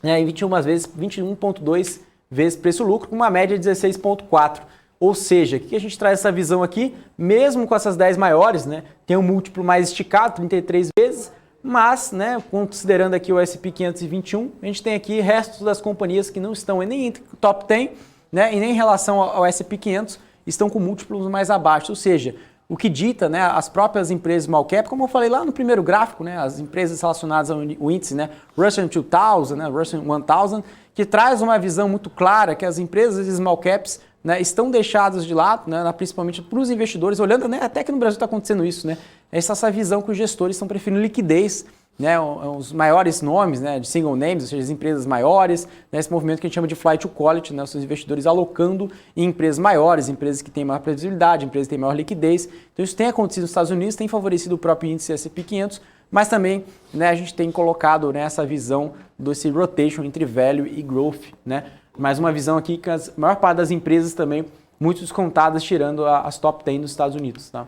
né, e 21,2 vezes preço-lucro, com uma média de 16,4. Ou seja, o que a gente traz essa visão aqui, mesmo com essas 10 maiores, né, tem um múltiplo mais esticado, 33 vezes, mas, né, considerando aqui o S&P 521, a gente tem aqui restos das companhias que não estão nem entre o top 10, né, e nem em relação ao S&P 500, estão com múltiplos mais abaixo. Ou seja, o que dita, né, as próprias empresas small cap, como eu falei lá no primeiro gráfico, né, as empresas relacionadas ao índice, né, Russell 2000, né, Russell 1000, que traz uma visão muito clara que as empresas small caps, né, estão deixadas de lado, né, principalmente para os investidores, olhando, né, até que no Brasil está acontecendo isso, né, essa visão que os gestores estão preferindo liquidez, né, os maiores nomes, né, de single names, ou seja, as empresas maiores, né, esse movimento que a gente chama de flight to quality, né, os seus investidores alocando em empresas maiores, empresas que têm maior previsibilidade, empresas que têm maior liquidez. Então isso tem acontecido nos Estados Unidos, tem favorecido o próprio índice S&P 500, mas também, né, a gente tem colocado, né, essa visão desse rotation entre value e growth, né, mais uma visão aqui que a maior parte das empresas também muito descontadas, tirando as top 10 dos Estados Unidos, tá?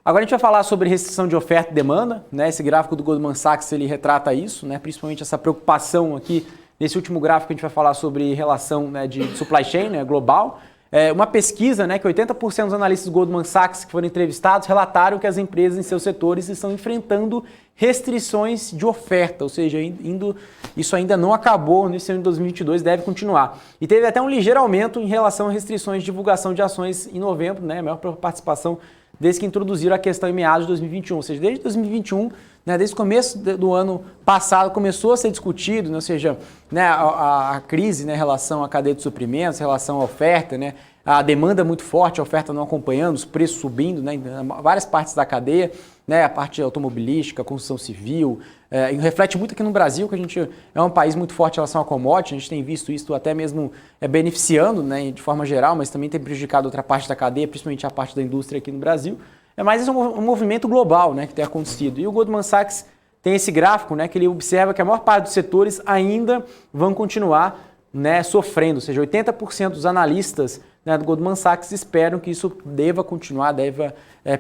Agora a gente vai falar sobre restrição de oferta e demanda, né? Esse gráfico do Goldman Sachs ele retrata isso, né? Principalmente essa preocupação aqui. Nesse último gráfico a gente vai falar sobre relação, né, de supply chain, né, global. Uma pesquisa, né, que 80% dos analistas do Goldman Sachs que foram entrevistados relataram que as empresas em seus setores estão enfrentando restrições de oferta, ou seja, isso ainda não acabou nesse ano de 2022, deve continuar. E teve até um ligeiro aumento em relação a restrições de divulgação de ações em novembro, né, maior participação desde que introduziram a questão em meados de 2021, ou seja, desde 2021, né, desde o começo do ano passado começou a ser discutido, né, ou seja, né, a crise, né, em relação à cadeia de suprimentos, em relação à oferta, né, a demanda muito forte, a oferta não acompanhando, os preços subindo, né, em várias partes da cadeia, né, a parte automobilística, a construção civil, e reflete muito aqui no Brasil, que a gente é um país muito forte em relação à commodity, a gente tem visto isso até mesmo beneficiando, né, de forma geral, mas também tem prejudicado outra parte da cadeia, principalmente a parte da indústria aqui no Brasil. Mas isso é um movimento global, né, que tem acontecido. E o Goldman Sachs tem esse gráfico, né, que ele observa que a maior parte dos setores ainda vão continuar, né, sofrendo, ou seja, 80% dos analistas, né, do Goldman Sachs esperam que isso deva continuar, deva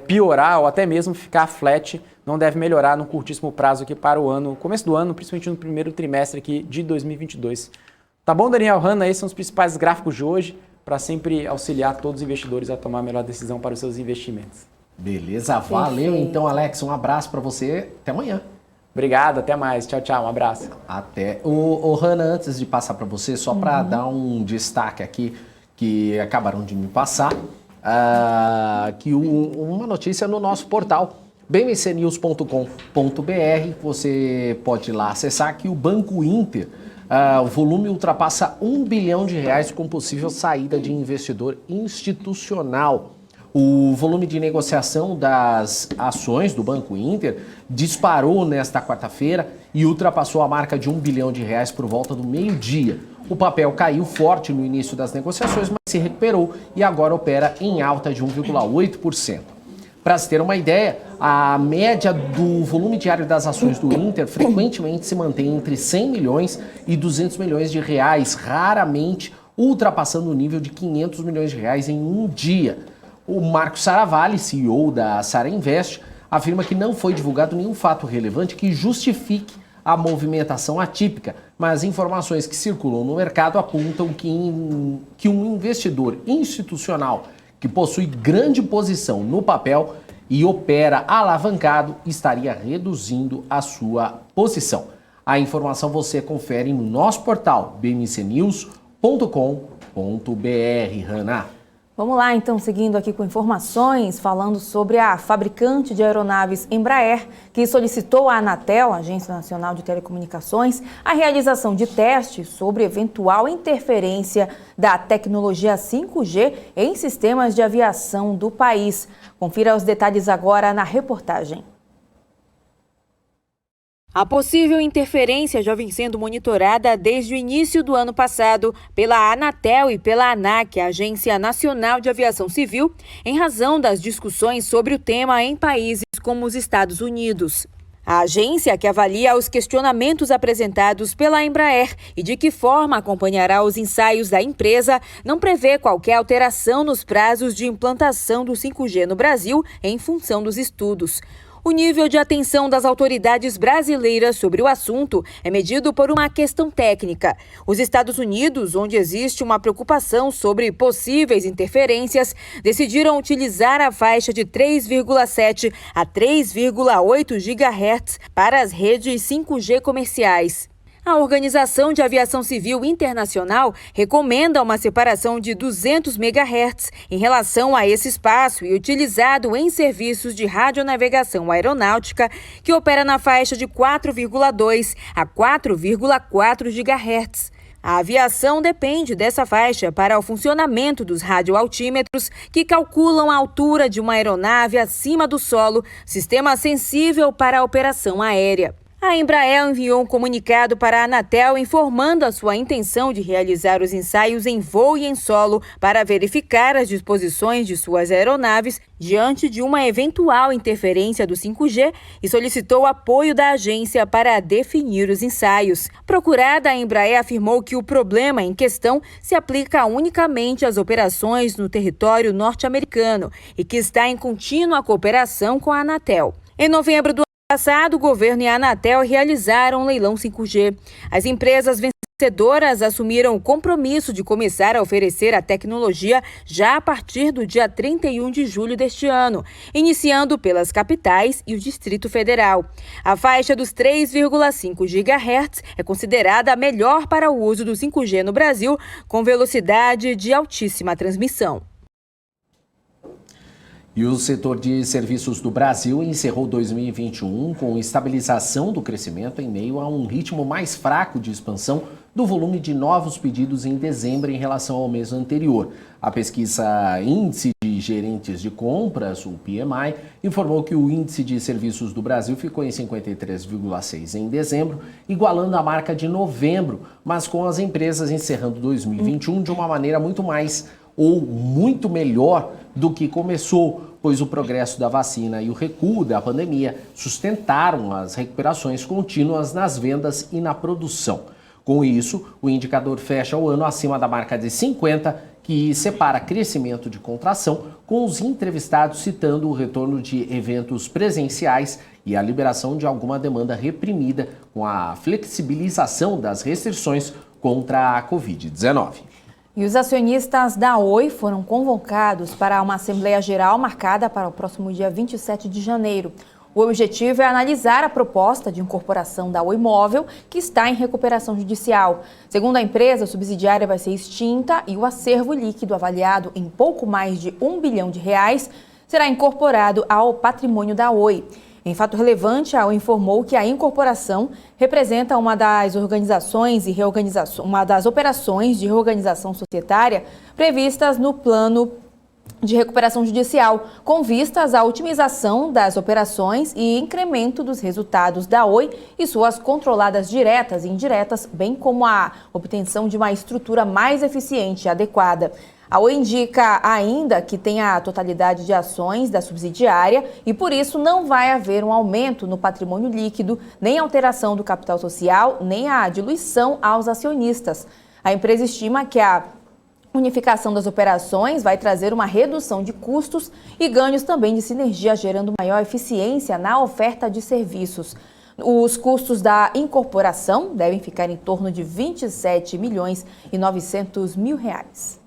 piorar ou até mesmo ficar flat, não deve melhorar no curtíssimo prazo aqui para o ano, começo do ano, principalmente no primeiro trimestre aqui de 2022. Tá bom, Daniel Hanna? Esses são os principais gráficos de hoje para sempre auxiliar todos os investidores a tomar a melhor decisão para os seus investimentos. Beleza, valeu então, Alex, um abraço para você, até amanhã. Obrigado, até mais, tchau, tchau, um abraço. Até. O Hanna, antes de passar para você, só para dar um destaque aqui, que acabaram de me passar, que uma notícia no nosso portal, bmcnews.com.br, você pode ir lá acessar que o Banco Inter, o volume ultrapassa R$1 bilhão com possível saída de investidor institucional. O volume de negociação das ações do Banco Inter disparou nesta quarta-feira e ultrapassou a marca de R$1 bilhão por volta do meio-dia. O papel caiu forte no início das negociações, mas se recuperou e agora opera em alta de 1,8%. Para se ter uma ideia, a média do volume diário das ações do Inter frequentemente se mantém entre 100 milhões e 200 milhões de reais, raramente ultrapassando o nível de 500 milhões de reais em um dia. O Marco Saravalli, CEO da Sara Invest, afirma que não foi divulgado nenhum fato relevante que justifique a movimentação atípica, mas informações que circulam no mercado apontam que um investidor institucional que possui grande posição no papel e opera alavancado, estaria reduzindo a sua posição. A informação você confere no nosso portal bmcnews.com.br, Hanna. Vamos lá, então, seguindo aqui com informações, falando sobre a fabricante de aeronaves Embraer, que solicitou à Anatel, Agência Nacional de Telecomunicações, a realização de testes sobre eventual interferência da tecnologia 5G em sistemas de aviação do país. Confira os detalhes agora na reportagem. A possível interferência já vem sendo monitorada desde o início do ano passado pela Anatel e pela ANAC, a Agência Nacional de Aviação Civil, em razão das discussões sobre o tema em países como os Estados Unidos. A agência, que avalia os questionamentos apresentados pela Embraer e de que forma acompanhará os ensaios da empresa, não prevê qualquer alteração nos prazos de implantação do 5G no Brasil em função dos estudos. O nível de atenção das autoridades brasileiras sobre o assunto é medido por uma questão técnica. Os Estados Unidos, onde existe uma preocupação sobre possíveis interferências, decidiram utilizar a faixa de 3,7 a 3,8 GHz para as redes 5G comerciais. A Organização de Aviação Civil Internacional recomenda uma separação de 200 MHz em relação a esse espaço e utilizado em serviços de radionavegação aeronáutica que opera na faixa de 4,2 a 4,4 GHz. A aviação depende dessa faixa para o funcionamento dos radioaltímetros, que calculam a altura de uma aeronave acima do solo, sistema sensível para a operação aérea. A Embraer enviou um comunicado para a Anatel informando a sua intenção de realizar os ensaios em voo e em solo para verificar as disposições de suas aeronaves diante de uma eventual interferência do 5G e solicitou o apoio da agência para definir os ensaios. Procurada, a Embraer afirmou que o problema em questão se aplica unicamente às operações no território norte-americano e que está em contínua cooperação com a Anatel. Em novembro do passado, o governo e a Anatel realizaram um leilão 5G. As empresas vencedoras assumiram o compromisso de começar a oferecer a tecnologia já a partir do dia 31 de julho deste ano, iniciando pelas capitais e o Distrito Federal. A faixa dos 3,5 GHz é considerada a melhor para o uso do 5G no Brasil, com velocidade de altíssima transmissão. E o setor de serviços do Brasil encerrou 2021 com estabilização do crescimento em meio a um ritmo mais fraco de expansão do volume de novos pedidos em dezembro em relação ao mês anterior. A pesquisa Índice de Gerentes de Compras, o PMI, informou que o índice de serviços do Brasil ficou em 53,6 em dezembro, igualando a marca de novembro, mas com as empresas encerrando 2021 de uma maneira muito melhor do que começou, pois o progresso da vacina e o recuo da pandemia sustentaram as recuperações contínuas nas vendas e na produção. Com isso, o indicador fecha o ano acima da marca de 50, que separa crescimento de contração, com os entrevistados citando o retorno de eventos presenciais e a liberação de alguma demanda reprimida com a flexibilização das restrições contra a Covid-19. E os acionistas da Oi foram convocados para uma Assembleia Geral marcada para o próximo dia 27 de janeiro. O objetivo é analisar a proposta de incorporação da Oi Móvel, que está em recuperação judicial. Segundo a empresa, a subsidiária vai ser extinta e o acervo líquido avaliado em pouco mais de R$1 bilhão será incorporado ao patrimônio da Oi. Em fato relevante, a Oi informou que a incorporação representa uma das operações de reorganização societária previstas no plano de recuperação judicial, com vistas à otimização das operações e incremento dos resultados da Oi e suas controladas diretas e indiretas, bem como a obtenção de uma estrutura mais eficiente e adequada. A Oi indica ainda que tem a totalidade de ações da subsidiária e, por isso, não vai haver um aumento no patrimônio líquido, nem alteração do capital social, nem a diluição aos acionistas. A empresa estima que a unificação das operações vai trazer uma redução de custos e ganhos também de sinergia, gerando maior eficiência na oferta de serviços. Os custos da incorporação devem ficar em torno de R$27.900.000.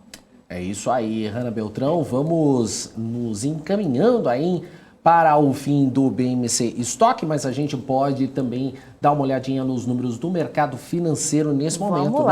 É isso aí, Hanna Beltrão. Vamos nos encaminhando aí para o fim do BMC Stock, mas a gente pode também dar uma olhadinha nos números do mercado financeiro nesse momento,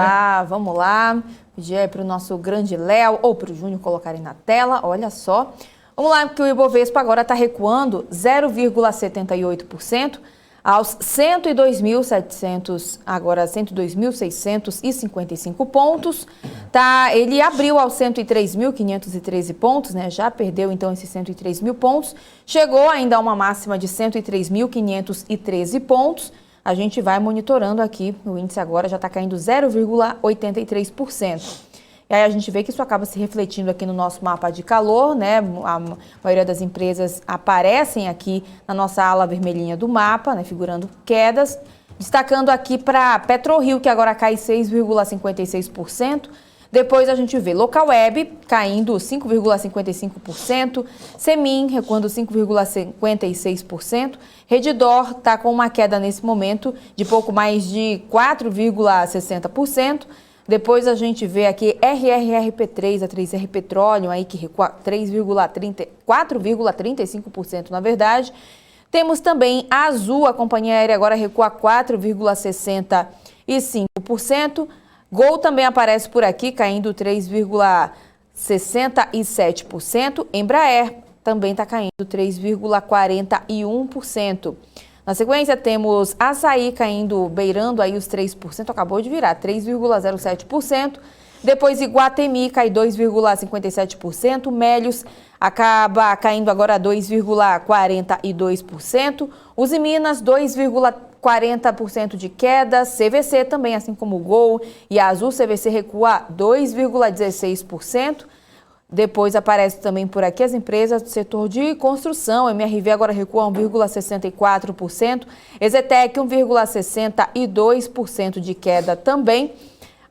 vamos lá. Pedir aí para o nosso grande Léo ou para o Júnior colocarem na tela, olha só. Vamos lá, porque o Ibovespa agora está recuando 0,78% aos 102.700, agora 102.655 pontos. Tá, ele abriu aos 103.513 pontos, né? Já perdeu então esses 103 mil pontos. Chegou ainda a uma máxima de 103.513 pontos. A gente vai monitorando aqui, o índice agora já está caindo 0,83%. E aí a gente vê que isso acaba se refletindo aqui no nosso mapa de calor, né? A maioria das empresas aparecem aqui na nossa ala vermelhinha do mapa, né? Figurando quedas. Destacando aqui para PetroRio, que agora cai 6,56%. Depois a gente vê Localweb caindo 5,55%, Semin recuando 5,56%, Redditor está com uma queda nesse momento de pouco mais de 4,60%. Depois a gente vê aqui RRRP3, a 3R Petroleum, aí que recua 4,35% na verdade. Temos também a Azul, a companhia aérea agora recua 4,65%. Gol também aparece por aqui, caindo 3,67%. Embraer também está caindo 3,41%. Na sequência, temos Açaí caindo, beirando aí os 3%, acabou de virar, 3,07%. Depois, Iguatemi cai 2,57%. Melios acaba caindo agora 2,42%. Uzi Minas, 2,40% de queda. CVC também, assim como o Gol e a Azul, CVC recua 2,16%. Depois aparece também por aqui as empresas do setor de construção. MRV agora recua 1,64%. Exetec 1,62% de queda também.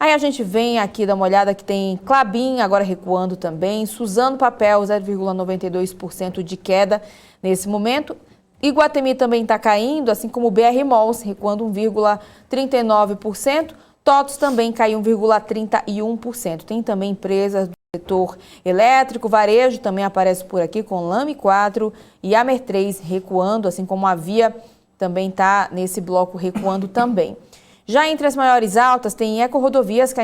Aí a gente vem aqui dar uma olhada que tem Klabin agora recuando também. Suzano Papel 0,92% de queda nesse momento. Iguatemi também está caindo, assim como o BR Malls recuando 1,39%. TOTVS também caiu 1,31%. Tem também empresas do setor elétrico, varejo também aparece por aqui com Lame 4 e Amer 3 recuando, assim como a Via também está nesse bloco recuando também. Já entre as maiores altas tem Ecorodovias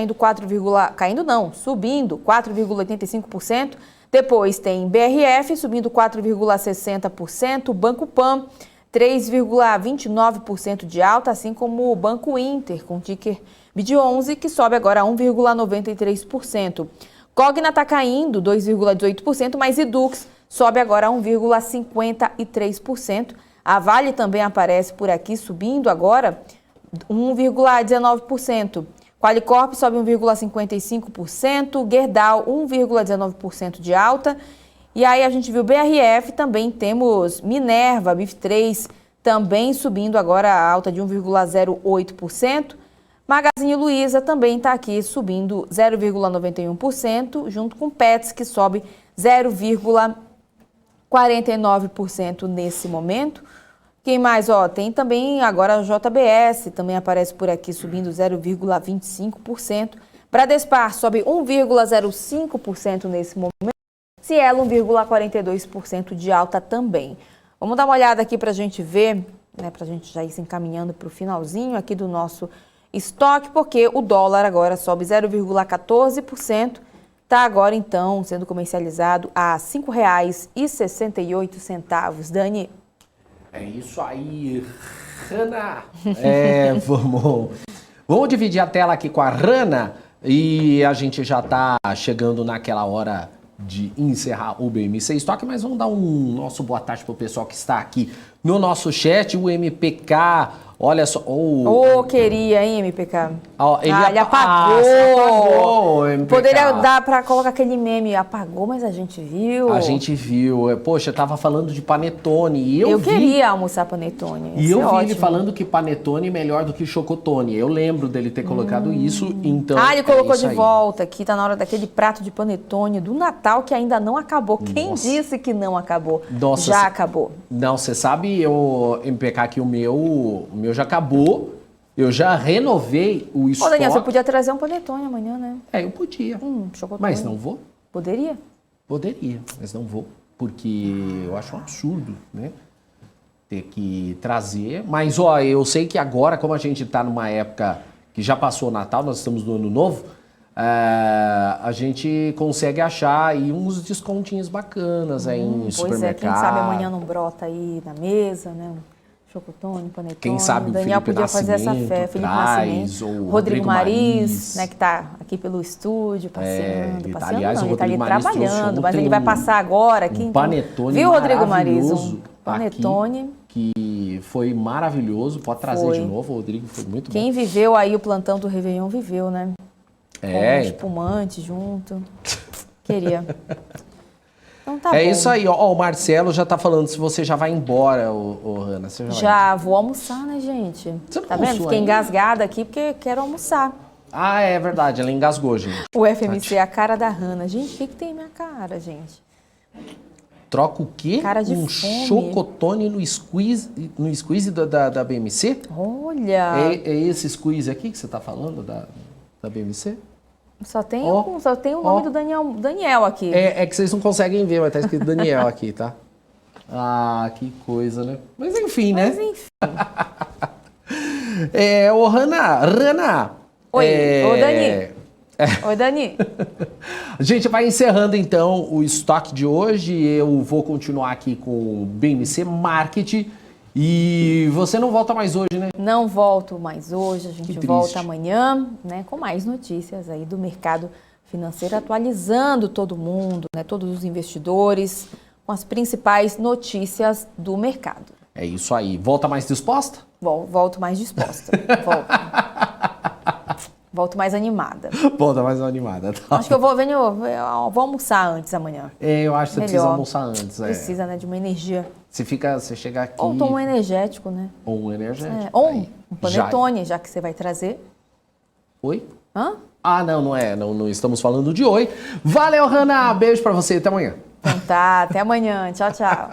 subindo 4,85%. Depois tem BRF subindo 4,60%, Banco Pan 3,29% de alta, assim como o Banco Inter com ticker BID11 que sobe agora 1,93%. Cogna está caindo 2,18%, mas Edux sobe agora 1,53%. A Vale também aparece por aqui, subindo agora 1,19%. Qualicorp sobe 1,55%, Gerdau 1,19% de alta. E aí a gente viu BRF, também temos Minerva, BIF3, também subindo agora a alta de 1,08%. Magazine Luiza também está aqui subindo 0,91%, junto com Pets, que sobe 0,49% nesse momento. Quem mais? Tem também agora a JBS, também aparece por aqui subindo 0,25%. Bradespar sobe 1,05% nesse momento. Cielo 1,42% de alta também. Vamos dar uma olhada aqui para a gente ver, né, para a gente já ir se encaminhando para o finalzinho aqui do nosso estoque, porque o dólar agora sobe 0,14%, está agora então sendo comercializado a R$ 5,68. Dani? É isso aí, Rana. Vamos dividir a tela aqui com a Rana e a gente já está chegando naquela hora de encerrar o BMC Stock, mas vamos dar um nosso boa tarde para o pessoal que está aqui no nosso chat, o MPK, olha só. Queria, hein, MPK? Ele apagou. Apagou, MPK. Poderia dar para colocar aquele meme, apagou, mas a gente viu. A gente viu. Poxa, eu tava falando de panetone e eu queria almoçar panetone. E eu vi ele falando que panetone é melhor do que chocotone. Eu lembro dele ter colocado isso, então... ele colocou de volta aqui, tá na hora daquele prato de panetone do Natal que ainda não acabou. Quem disse que não acabou? Já acabou. Não, você sabe, MPK, que o meu já acabou. Eu já renovei o estoque. Daniel, você podia trazer um panetone amanhã, né? Eu podia. Chocotone. Mas não vou? Poderia? Poderia, mas não vou. porque eu acho um absurdo, né? Ter que trazer. Mas, ó, eu sei que agora, como a gente tá numa época que já passou o Natal, nós estamos no Ano Novo, a gente consegue achar aí uns descontinhos bacanas aí em supermercado. Pois é, quem sabe amanhã não brota aí na mesa, né? Chocotone, panetone. Quem sabe o Daniel Felipe podia fazer essa Nascimento festa. Felipe traz, Nascimento, ou Rodrigo Mariz, né, que tá aqui pelo estúdio, passeando, passeando aliás, não, o ele tá ali Rodrigo Mariz trouxe trabalhando, mas ontem ele vai passar agora aqui. um então, panetone viu, Rodrigo Mariz? maravilhoso Panetone. aqui, que foi maravilhoso. Pode trazer Foi. de novo, o Rodrigo, foi muito Quem bom. viveu aí o plantão do Réveillon viveu, né? Com espumante junto. Queria. Então tá bom. Isso aí, ó, o Marcelo já tá falando se você já vai embora, ô Hanna. Você Já vou almoçar, né, gente? Você não Tá vendo? almoçou Fiquei ainda? engasgada aqui porque quero almoçar. Ah, é verdade, ela engasgou, gente. O FMC é a cara da Hanna. Gente, o que tem minha cara, gente? Troca o quê? Cara de um fome. chocotone no squeeze da BMC? Olha! É esse squeeze aqui que você tá falando da BMC? Só tem, Ó, só tem o nome ó. do Daniel aqui. É que vocês não conseguem ver, mas tá escrito Daniel aqui, tá? Ah, que coisa, né? Mas enfim, né? Mas enfim. Ô, Hanna! Oi, ô Dani. Oi, Dani. A gente vai encerrando então o estoque de hoje. Eu vou continuar aqui com o BMC Marketing. E você não volta mais hoje, né? Não volto mais hoje, a gente triste. volta amanhã, né, com mais notícias aí do mercado financeiro, atualizando todo mundo, né, todos os investidores, com as principais notícias do mercado. É isso aí. Volta mais disposta? Volto mais disposta. Volto mais animada. Volta mais animada. Tá? Acho que eu vou almoçar antes amanhã. Eu acho que você Melhor. precisa almoçar antes. Precisa, né, de uma energia. Você chega aqui... Ou um energético, né? Ou um energético. Ou Aí, um panetone, já que você vai trazer. Oi? Hã? Ah, não é. Não estamos falando de oi. Valeu, Hanna. Beijo pra você. Até amanhã. Então tá, até amanhã. Tchau, tchau.